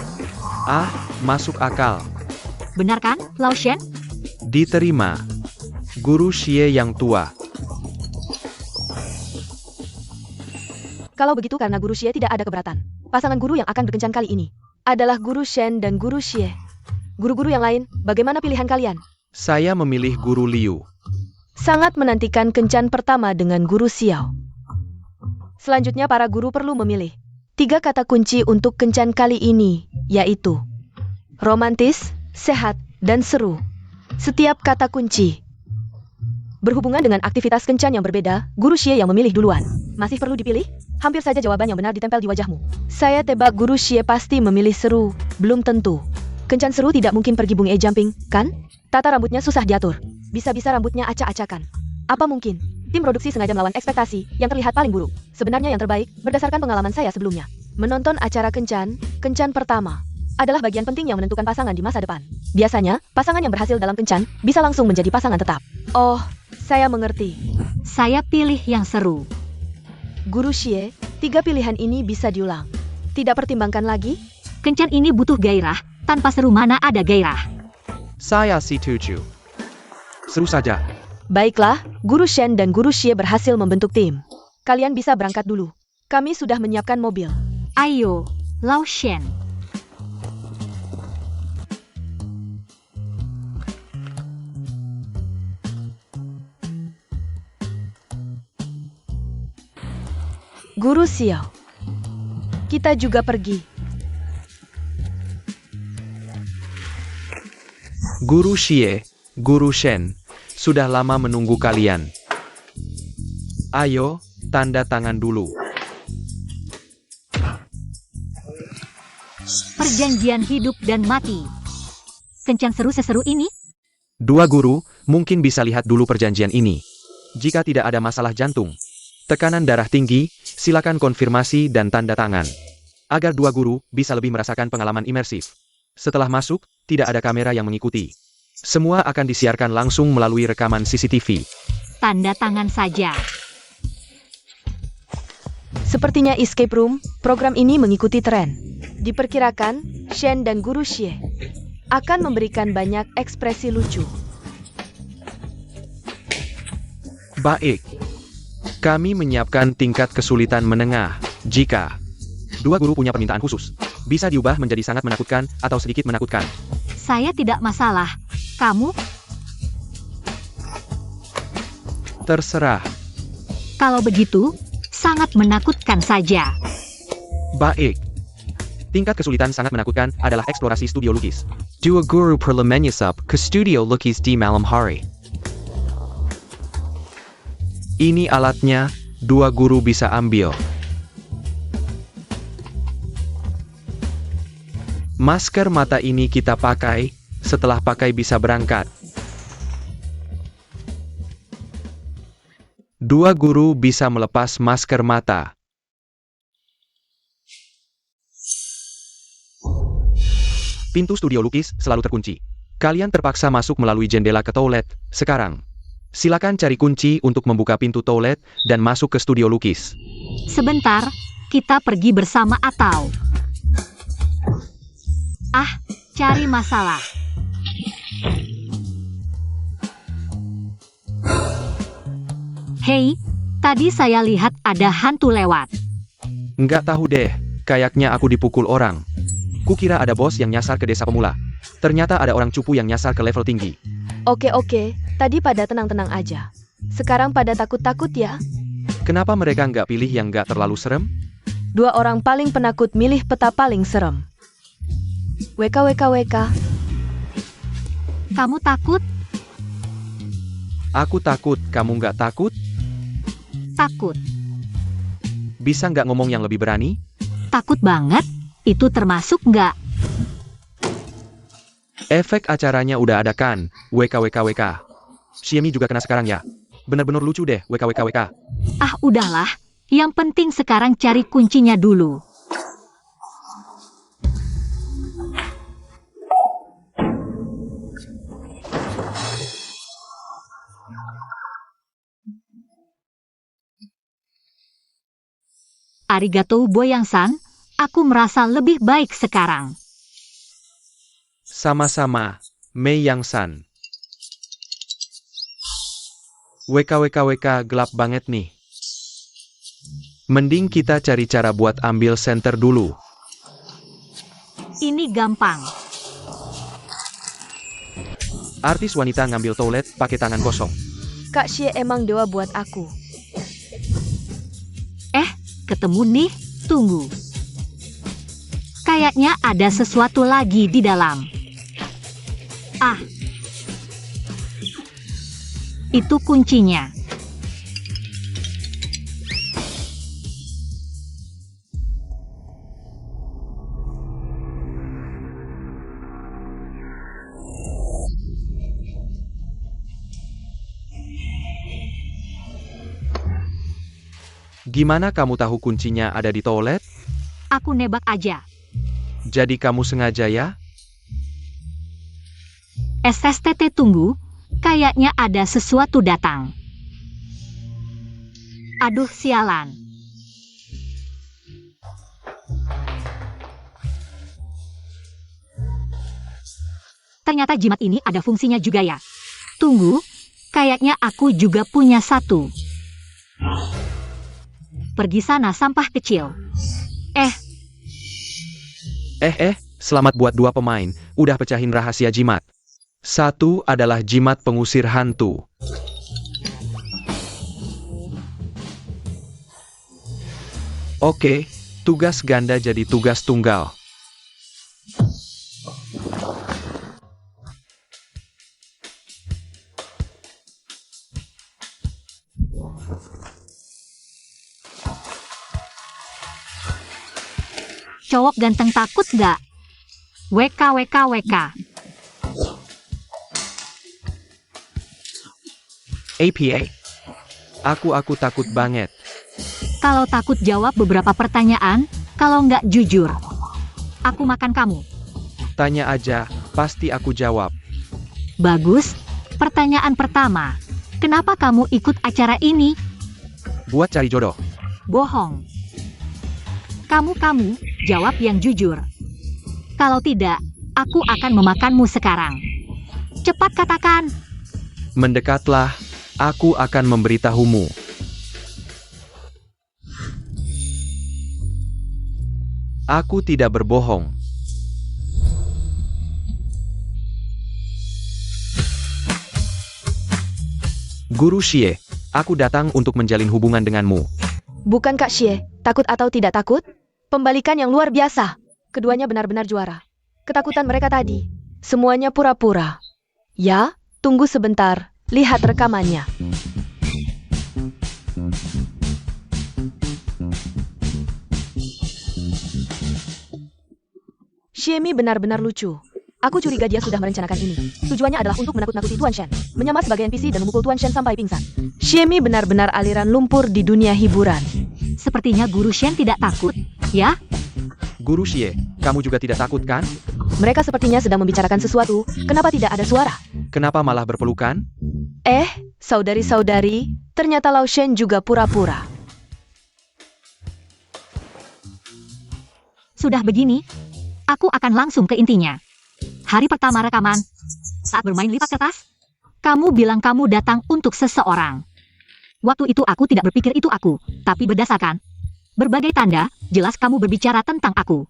Ah, masuk akal. Benar kan, Lao Shen? Diterima. Guru Xie yang tua. Kalau begitu karena Guru Xie tidak ada keberatan. pasangan guru yang akan berkencan kali ini adalah Guru Shen dan Guru Xie. Guru-guru yang lain, bagaimana pilihan kalian? Saya memilih Guru Liu. Sangat menantikan kencan pertama dengan Guru Xiao. Selanjutnya para guru perlu memilih 3 kata kunci untuk kencan kali ini, yaitu romantis, sehat, dan seru. Setiap kata kunci berhubungan dengan aktivitas kencan yang berbeda. Guru Xie yang memilih duluan. Masih perlu dipilih? Hampir saja jawaban yang benar ditempel di wajahmu. Saya tebak Guru Xie pasti memilih seru. Belum tentu. Kencan seru tidak mungkin pergi bunga jumping, kan? Tata rambutnya susah diatur. Bisa-bisa rambutnya acak-acakan. Apa mungkin? Tim produksi sengaja melawan ekspektasi yang terlihat paling buruk. Sebenarnya yang terbaik, berdasarkan pengalaman saya sebelumnya. Menonton acara kencan pertama, adalah bagian penting yang menentukan pasangan di masa depan. Biasanya, pasangan yang berhasil dalam kencan bisa langsung menjadi pasangan tetap. Oh, saya mengerti. Saya pilih yang seru. Guru Xie, 3 pilihan ini bisa diulang. Tidak pertimbangkan lagi? Kencan ini butuh gairah. Tanpa seru mana ada gairah. Saya setuju. Seru saja. Baiklah, Guru Shen dan Guru Xie berhasil membentuk tim. Kalian bisa berangkat dulu. Kami sudah menyiapkan mobil. Ayo, Lao Shen. Guru Xiao, kita juga pergi. Guru Xie, Guru Shen, sudah lama menunggu kalian. Ayo, tanda tangan dulu. Perjanjian hidup dan mati. Kencan seru seseru ini? 2 guru, mungkin bisa lihat dulu perjanjian ini. Jika tidak ada masalah jantung, tekanan darah tinggi, silakan konfirmasi dan tanda tangan. Agar 2 guru bisa lebih merasakan pengalaman imersif. Setelah masuk, tidak ada kamera yang mengikuti. Semua akan disiarkan langsung melalui rekaman CCTV. Tanda tangan saja. Sepertinya escape room, program ini mengikuti tren. Diperkirakan, Shen dan Guru Xie akan memberikan banyak ekspresi lucu. Baik. Kami menyiapkan tingkat kesulitan menengah. Jika 2 guru punya permintaan khusus, bisa diubah menjadi sangat menakutkan atau sedikit menakutkan. Saya tidak masalah. Kamu? Terserah. Kalau begitu, sangat menakutkan saja. Baik. Tingkat kesulitan sangat menakutkan adalah eksplorasi studio lukis. 2 guru perlu menyusup ke studio lukis di malam hari. Ini alatnya, 2 guru bisa ambil. Masker mata ini kita pakai, setelah pakai bisa berangkat. 2 guru bisa melepas masker mata. Pintu studio lukis selalu terkunci. Kalian terpaksa masuk melalui jendela ke toilet. Sekarang, silakan cari kunci untuk membuka pintu toilet dan masuk ke studio lukis. Sebentar, kita pergi bersama atau... cari masalah. Hei, tadi saya lihat ada hantu lewat. Nggak tahu deh, kayaknya aku dipukul orang. Kukira ada bos yang nyasar ke desa pemula. Ternyata ada orang cupu yang nyasar ke level tinggi. Oke, tadi pada tenang-tenang aja. Sekarang pada takut-takut ya? Kenapa mereka nggak pilih yang nggak terlalu serem? 2 orang paling penakut milih peta paling serem. WKWKWK. Kamu takut? Aku takut, kamu nggak takut? Takut. Bisa nggak ngomong yang lebih berani? Takut banget? Itu termasuk nggak? Efek acaranya udah ada kan? WKWKWK. Xiemi juga kena sekarang ya? Bener-bener lucu deh, WKWKWK. Udahlah. Yang penting sekarang cari kuncinya dulu. Arigatou Boyang-san, aku merasa lebih baik sekarang. Sama-sama, Mei Yang-san. WKWKWK gelap banget nih. Mending kita cari cara buat ambil senter dulu. Ini gampang. Artis wanita ngambil toilet pakai tangan kosong. Kak Xie emang dewa buat aku. Ketemu nih, tunggu. Kayaknya ada sesuatu lagi di dalam. Ah. Itu kuncinya. Gimana kamu tahu kuncinya ada di toilet? Aku nebak aja. Jadi kamu sengaja ya? SSTT tunggu, kayaknya ada sesuatu datang. Aduh sialan. Ternyata jimat ini ada fungsinya juga ya. Tunggu, kayaknya aku juga punya satu. Pergi sana sampah kecil. Selamat buat 2 pemain, udah pecahin rahasia jimat. 1 adalah jimat pengusir hantu. Oke, tugas ganda jadi tugas tunggal. Cowok ganteng takut gak? WK. APA. Aku takut banget. Kalau takut jawab beberapa pertanyaan, kalau nggak jujur. Aku makan kamu. Tanya aja, pasti aku jawab. Bagus. Pertanyaan pertama. Kenapa kamu ikut acara ini? Buat cari jodoh. Bohong. Kamu, jawab yang jujur. Kalau tidak, aku akan memakanmu sekarang. Cepat katakan. Mendekatlah, aku akan memberitahumu. Aku tidak berbohong. Guru Xie, aku datang untuk menjalin hubungan denganmu. Bukan Kak Xie, takut atau tidak takut? Pembalikan yang luar biasa. Keduanya benar-benar juara. Ketakutan mereka tadi, semuanya pura-pura. Ya, tunggu sebentar, lihat rekamannya. Xiemi benar-benar lucu. Aku curiga dia sudah merencanakan ini. Tujuannya adalah untuk menakut-nakuti Tuan Shen, menyamar sebagai NPC dan memukul Tuan Shen sampai pingsan. Xiemi benar-benar aliran lumpur di dunia hiburan. Sepertinya Guru Shen tidak takut, ya? Guru Xie, kamu juga tidak takut kan? Mereka sepertinya sedang membicarakan sesuatu. Kenapa tidak ada suara? Kenapa malah berpelukan? Saudari-saudari, ternyata Lao Shen juga pura-pura. Sudah begini, aku akan langsung ke intinya. Hari pertama rekaman, saat bermain lipat kertas, kamu bilang kamu datang untuk seseorang. Waktu itu aku tidak berpikir itu aku, tapi berdasarkan berbagai tanda, jelas kamu berbicara tentang aku.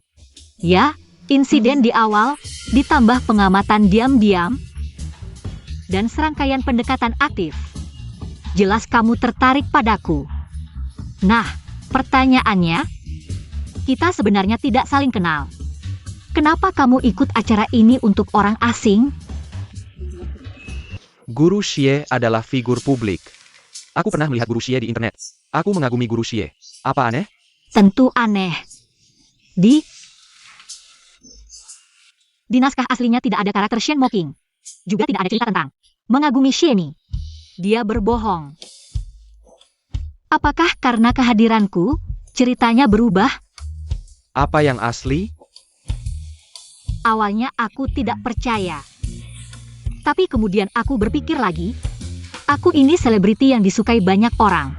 Ya, insiden di awal, ditambah pengamatan diam-diam, dan serangkaian pendekatan aktif. Jelas kamu tertarik padaku. Nah, pertanyaannya, kita sebenarnya tidak saling kenal. Kenapa kamu ikut acara ini untuk orang asing? Guru Xie adalah figur publik. Aku pernah melihat Guru Xie di internet. Aku mengagumi Guru Xie. Apa aneh? Tentu aneh. Di naskah aslinya tidak ada karakter Shen Moking. Juga tidak ada cerita tentang mengagumi Xiemi. Dia berbohong. Apakah karena kehadiranku, ceritanya berubah? Apa yang asli? Awalnya aku tidak percaya. Tapi kemudian aku berpikir lagi, aku ini selebriti yang disukai banyak orang.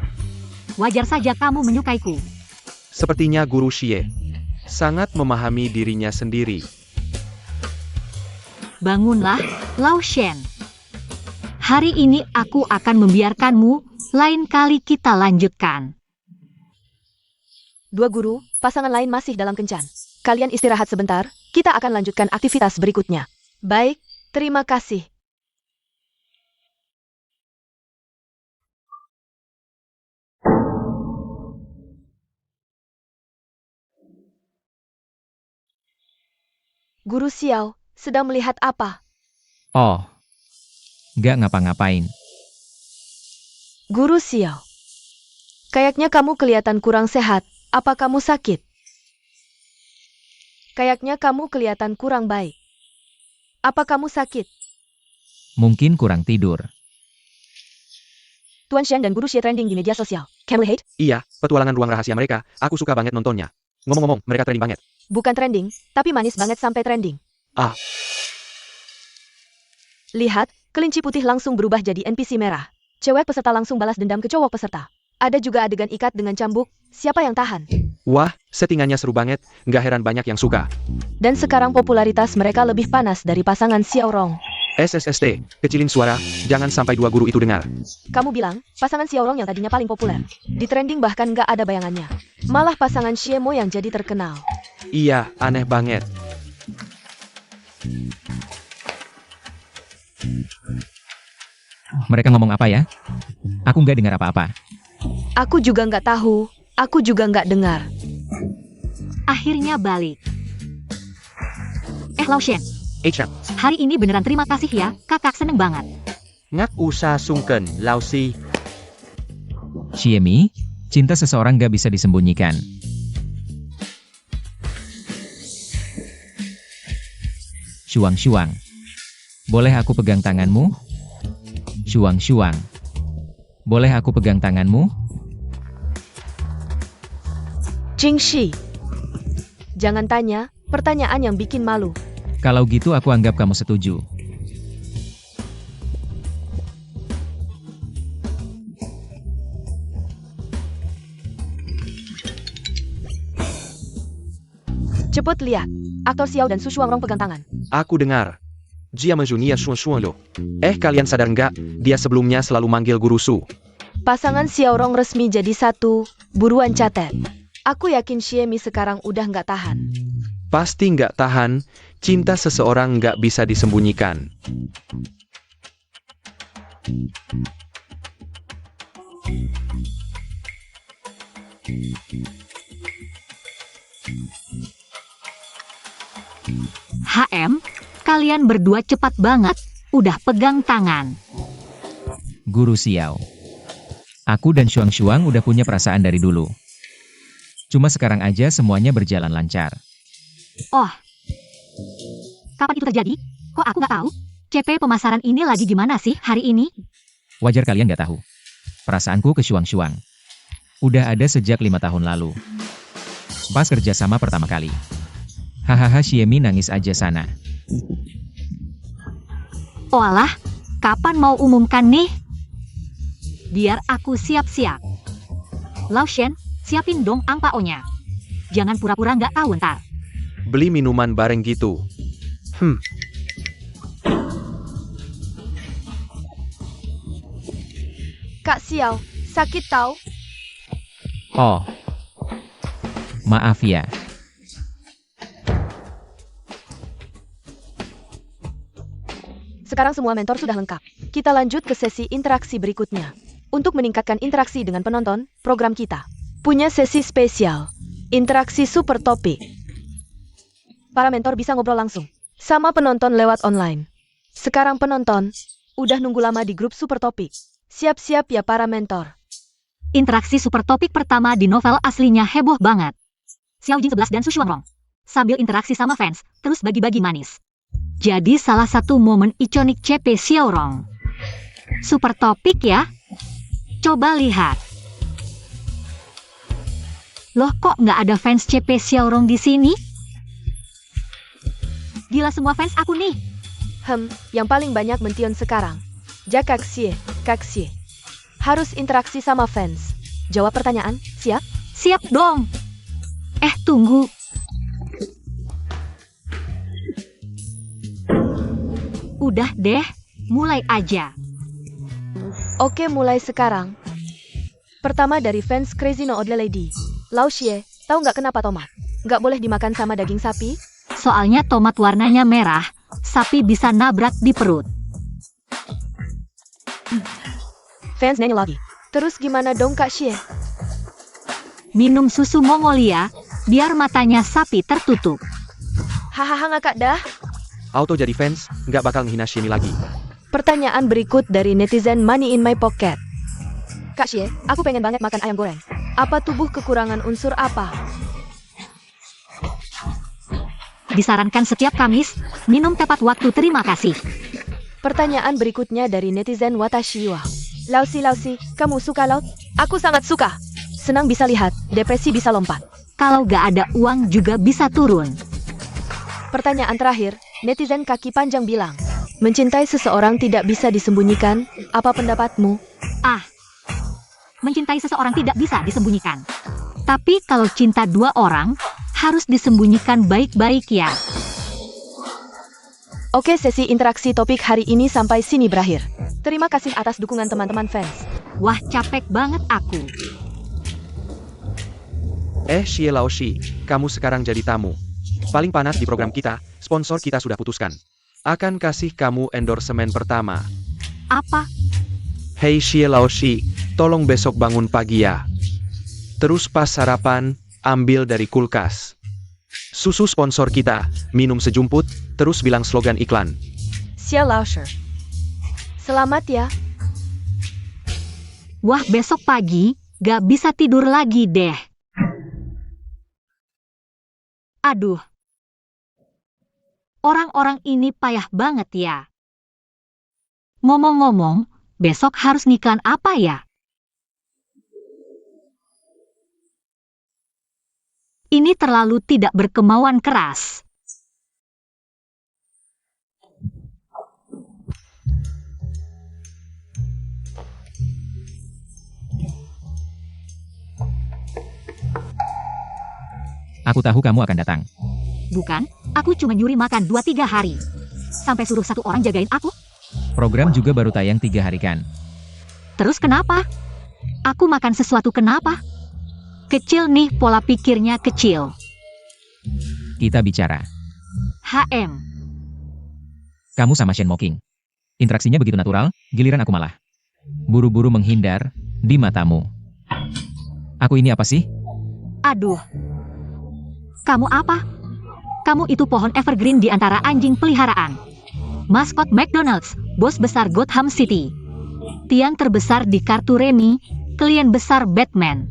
Wajar saja kamu menyukaiku. Sepertinya Guru Xie sangat memahami dirinya sendiri. Bangunlah, Lao Shen. Hari ini aku akan membiarkanmu, lain kali kita lanjutkan. Dua guru, pasangan lain masih dalam kencan. Kalian istirahat sebentar, kita akan lanjutkan aktivitas berikutnya. Baik, terima kasih. Guru Xiao, sedang melihat apa? Oh, nggak ngapa-ngapain. Guru Xiao. Kayaknya kamu kelihatan kurang sehat. Apa kamu sakit? Kayaknya kamu kelihatan kurang baik. Apa kamu sakit? Mungkin kurang tidur. Tuan Shen dan Guru Xie trending di media sosial. Can we hate? Iya, petualangan ruang rahasia mereka, aku suka banget nontonnya. Ngomong-ngomong, mereka trending banget. Bukan trending, tapi manis banget sampai trending. Ah. Lihat, kelinci putih langsung berubah jadi NPC merah. Cewek peserta langsung balas dendam ke cowok peserta. Ada juga adegan ikat dengan cambuk. Siapa yang tahan? Wah, settingannya seru banget, nggak heran banyak yang suka. Dan sekarang popularitas mereka lebih panas dari pasangan Xiaorong. SSST, kecilin suara, jangan sampai dua guru itu dengar. Kamu bilang, pasangan Xiaorong yang tadinya paling populer. Di trending bahkan nggak ada bayangannya. Malah pasangan Xie Mo yang jadi terkenal. Iya, aneh banget. Mereka ngomong apa ya? Aku nggak dengar apa-apa. Aku juga nggak tahu. Aku juga nggak dengar. Akhirnya balik. Lao Shen, Echa, hari ini beneran terima kasih ya, kakak seneng banget. ngak usah sungken, Lao Si. Xiemi, cinta seseorang nggak bisa disembunyikan. Shuang-shuang. Boleh aku pegang tanganmu? Shuang-shuang. Boleh aku pegang tanganmu? Jingxi. Jangan tanya, pertanyaan yang bikin malu. Kalau gitu aku anggap kamu setuju. Cepet lihat, aktor Xiao dan Su Shuangrong pegang tangan. Aku dengar. Jia menjunia Shuang lo. Kalian sadar nggak? Dia sebelumnya selalu manggil guru Su. Pasangan Xiaorong resmi jadi satu, buruan catet. Aku yakin Xiemi sekarang udah nggak tahan. Pasti nggak tahan, cinta seseorang nggak bisa disembunyikan. HM, kalian berdua cepat banget, udah pegang tangan. Guru Xiao. Aku dan Shuang-shuang udah punya perasaan dari dulu. Cuma sekarang aja semuanya berjalan lancar. Oh, kapan itu terjadi? Kok aku nggak tahu? CP pemasaran ini lagi gimana sih hari ini? Wajar kalian nggak tahu. Perasaanku ke Shuang-shuang udah ada sejak 5 tahun lalu. Pas kerja sama pertama kali. Hahaha, Xiemi nangis aja sana. Oalah, kapan mau umumkan nih? Biar aku siap-siap. Lao Shen, siapin dong angpaonya. Jangan pura-pura nggak tahu ntar. Beli minuman bareng gitu. Kak Xiao, sakit tau? Oh, maaf ya. Sekarang semua mentor sudah lengkap. Kita lanjut ke sesi interaksi berikutnya. Untuk meningkatkan interaksi dengan penonton, program kita punya sesi spesial, interaksi super topik. Para mentor bisa ngobrol langsung sama penonton lewat online. Sekarang penonton udah nunggu lama di grup super topik. Siap-siap ya para mentor. Interaksi super topik pertama di novel aslinya heboh banget. Xiao Jing 11 dan Su Shuangrong sambil interaksi sama fans, terus bagi-bagi manis. Jadi salah satu momen ikonik CP Xiaorong. Super topik ya. Coba lihat. Loh kok nggak ada fans CP Xiaorong di sini? Gila semua fans aku nih. Yang paling banyak mention sekarang. Kak Xie. Harus interaksi sama fans. Jawab pertanyaan, siap? Siap dong. Tunggu. Udah deh, mulai aja. Oke, mulai sekarang. Pertama dari fans Crazy No Odle Lady. Lao Xie, tahu nggak kenapa tomat nggak boleh dimakan sama daging sapi? Soalnya tomat warnanya merah, sapi bisa nabrak di perut. Fans nanya lagi. Terus gimana dong Kak Xie? Minum susu Mongolia, biar matanya sapi tertutup. Hahaha ngakak dah. Auto jadi fans, nggak bakal ngehina Shini lagi. Pertanyaan berikut dari netizen Money in My Pocket. Kak Xie, aku pengen banget makan ayam goreng. Apa tubuh kekurangan unsur apa? Disarankan setiap Kamis, minum tepat waktu, terima kasih. Pertanyaan berikutnya dari netizen Watashiwa. Lausi, kamu suka laut? Aku sangat suka. Senang bisa lihat, depresi bisa lompat. Kalau gak ada uang juga bisa turun. Pertanyaan terakhir, netizen kaki panjang bilang, mencintai seseorang tidak bisa disembunyikan, apa pendapatmu? Mencintai seseorang tidak bisa disembunyikan. Tapi kalau cinta dua orang, harus disembunyikan baik-baik ya. Oke, sesi interaksi topik hari ini sampai sini berakhir. Terima kasih atas dukungan teman-teman fans. Wah, capek banget aku. Xie Laoshi, kamu sekarang jadi tamu. Paling panas di program kita, sponsor kita sudah putuskan. Akan kasih kamu endorsement pertama. Apa? Hei Xie Laoshi, tolong besok bangun pagi ya. Terus pas sarapan, ambil dari kulkas. Susu sponsor kita, minum sejumput, terus bilang slogan iklan. Xie Laosher. Selamat ya. Wah, besok pagi, gak bisa tidur lagi deh. Aduh. Orang-orang ini payah banget ya. Ngomong-ngomong, besok harus ngiklan apa ya? Ini terlalu tidak berkemauan keras. Aku tahu kamu akan datang. Bukan, aku cuma nyuri makan 2-3 hari. Sampai suruh satu orang jagain aku. Program juga baru tayang 3 hari kan? Terus kenapa? Aku makan sesuatu kenapa? Kecil nih, pola pikirnya kecil. Kita bicara. HM. Kamu sama Shen Mocking. Interaksinya begitu natural, giliran aku malah buru-buru menghindar di matamu. Aku ini apa sih? Aduh. Kamu apa? Kamu itu pohon evergreen di antara anjing peliharaan. Maskot McDonald's, bos besar Gotham City. Tiang terbesar di kartu remi, klien besar Batman.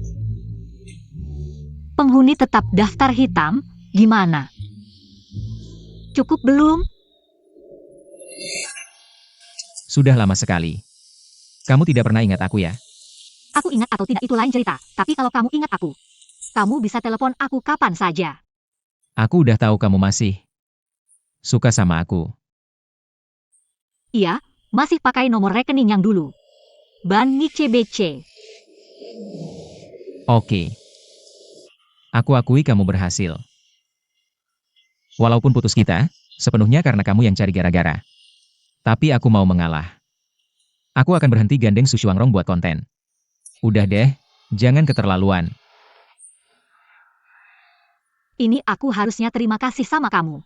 Penghuni tetap daftar hitam, gimana? Cukup belum? Sudah lama sekali. Kamu tidak pernah ingat aku ya? Aku ingat atau tidak itu lain cerita, tapi kalau kamu ingat aku, kamu bisa telepon aku kapan saja. Aku udah tahu kamu masih suka sama aku. Iya, masih pakai nomor rekening yang dulu. Bani CBC. Oke. Aku akui kamu berhasil. Walaupun putus kita, sepenuhnya karena kamu yang cari gara-gara. Tapi aku mau mengalah. Aku akan berhenti gandeng Su Xuangrong buat konten. Udah deh, jangan keterlaluan. Ini aku harusnya terima kasih sama kamu.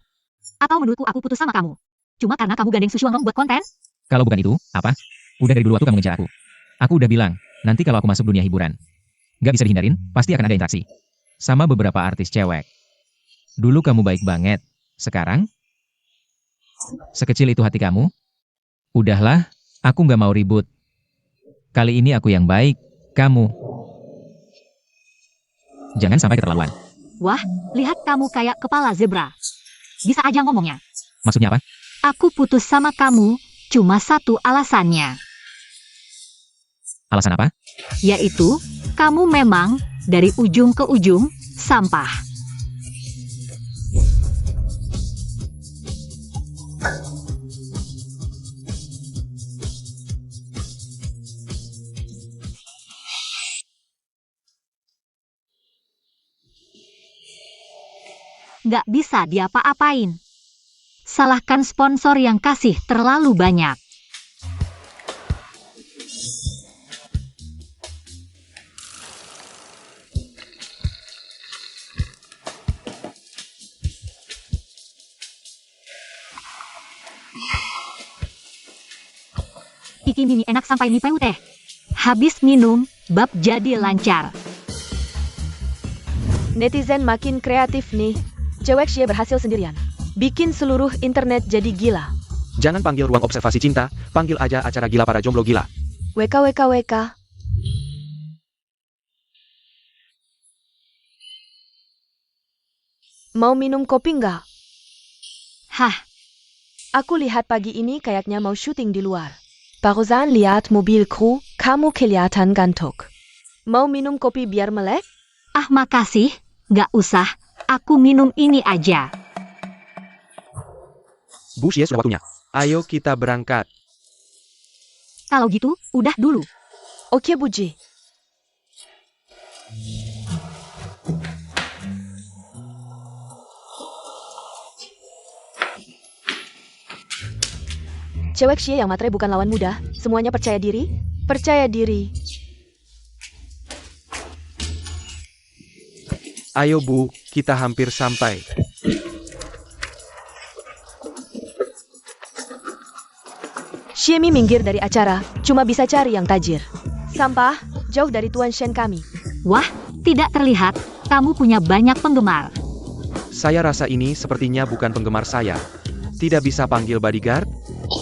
Atau menurutku aku putus sama kamu. Cuma karena kamu gandeng Su Xuangrong buat konten? Kalau bukan itu, apa? Udah dari dulu waktu kamu ngejar aku. Aku udah bilang, nanti kalau aku masuk dunia hiburan. Gak bisa dihindarin, pasti akan ada interaksi. Sama beberapa artis cewek. Dulu kamu baik banget. Sekarang? Sekecil itu hati kamu? Udahlah, aku gak mau ribut. Kali ini aku yang baik, kamu. Jangan sampai keterlaluan. Wah, lihat kamu kayak kepala zebra. Bisa aja ngomongnya. Maksudnya apa? Aku putus sama kamu, cuma satu alasannya. Alasan apa? Yaitu, kamu memang, dari ujung ke ujung, sampah. Nggak bisa diapa-apain. Salahkan sponsor yang kasih terlalu banyak. Iki mini enak sampai nipeu teh. Habis minum, bab jadi lancar. Netizen makin kreatif nih. Cewek Xie berhasil sendirian. Bikin seluruh internet jadi gila. Jangan panggil ruang observasi cinta, panggil aja acara gila para jomblo gila. WKWKWK. Mau minum kopi nggak? Hah, Aku lihat pagi ini kayaknya mau syuting di luar. Barusan lihat mobil kru, kamu kelihatan gantuk. Mau minum kopi biar melek? ah makasih, nggak usah. Aku minum ini aja. Bu Xie sudah waktunya. Ayo kita berangkat. Kalau gitu, udah dulu. Oke Buji. Cewek Xie yang matre bukan lawan mudah, semuanya percaya diri. Percaya diri. Ayo Bu, kita hampir sampai. Xiemi minggir dari acara, cuma bisa cari yang tajir. Sampah, jauh dari Tuan Shen kami. Wah, tidak terlihat. Kamu punya banyak penggemar. Saya rasa ini sepertinya bukan penggemar saya. Tidak bisa panggil bodyguard?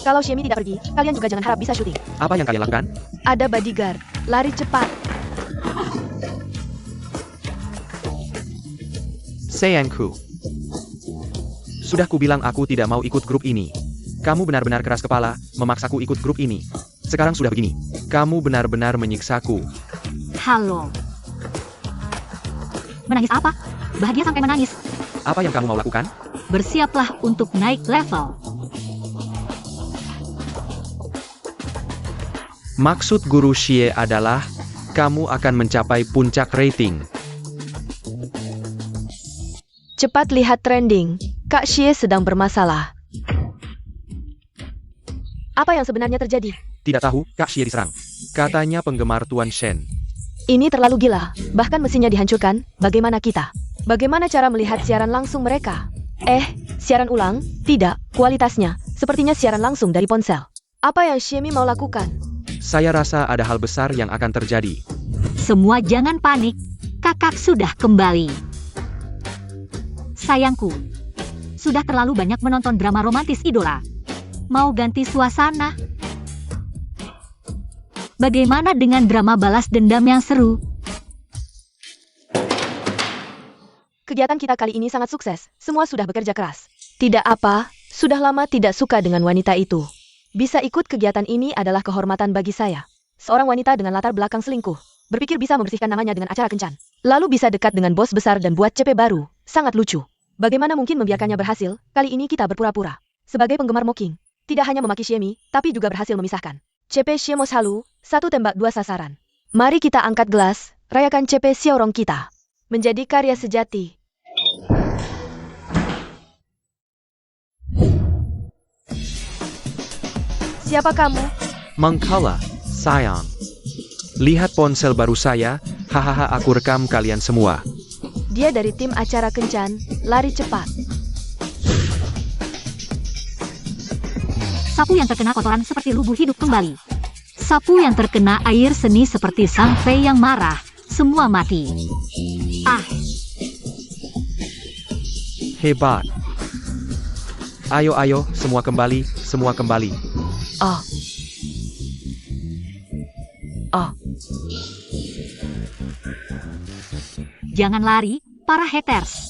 Kalau Xiemi tidak pergi, kalian juga jangan harap bisa syuting. Apa yang kalian lakukan? Ada bodyguard, lari cepat. Sayangku. Sudah kubilang aku tidak mau ikut grup ini. Kamu benar-benar keras kepala, memaksaku ikut grup ini. Sekarang sudah begini. Kamu benar-benar menyiksaku. Halo. Menangis apa? Bahagia sampai menangis. Apa yang kamu mau lakukan? Bersiaplah untuk naik level. Maksud Guru Xie adalah, kamu akan mencapai puncak rating. Cepat lihat trending. Kak Xie sedang bermasalah. Apa yang sebenarnya terjadi? Tidak tahu, Kak Xie diserang. Katanya penggemar Tuan Shen. Ini terlalu gila. Bahkan mesinnya dihancurkan. Bagaimana kita? Bagaimana cara melihat siaran langsung mereka? Siaran ulang? Tidak, kualitasnya. Sepertinya siaran langsung dari ponsel. Apa yang Xiemi mau lakukan? Saya rasa ada hal besar yang akan terjadi. Semua jangan panik. Kakak sudah kembali. Sayangku, sudah terlalu banyak menonton drama romantis idola. Mau ganti suasana? Bagaimana dengan drama balas dendam yang seru? Kegiatan kita kali ini sangat sukses. Semua sudah bekerja keras. Tidak apa, sudah lama tidak suka dengan wanita itu. Bisa ikut kegiatan ini adalah kehormatan bagi saya. Seorang wanita dengan latar belakang selingkuh. Berpikir bisa membersihkan namanya dengan acara kencan. Lalu bisa dekat dengan bos besar dan buat CP baru. Sangat lucu. Bagaimana mungkin membiarkannya berhasil? Kali ini kita berpura-pura. Sebagai penggemar Mocking, tidak hanya memaki Xiemi, tapi juga berhasil memisahkan. CP Xiemos Halu, 1 tembak 2 sasaran. Mari kita angkat gelas, rayakan CP Xiaorong kita. Menjadi karya sejati. Siapa kamu? Mengkala, sayang. Lihat ponsel baru saya, hahaha aku rekam kalian semua. Dia dari tim acara kencan, lari cepat. Sapu yang terkena kotoran seperti lubu hidup kembali. Sapu yang terkena air seni seperti sang fei yang marah. Semua mati. Ah, Hebat. Ayo, semua kembali, semua kembali. Oh. jangan lari, para haters.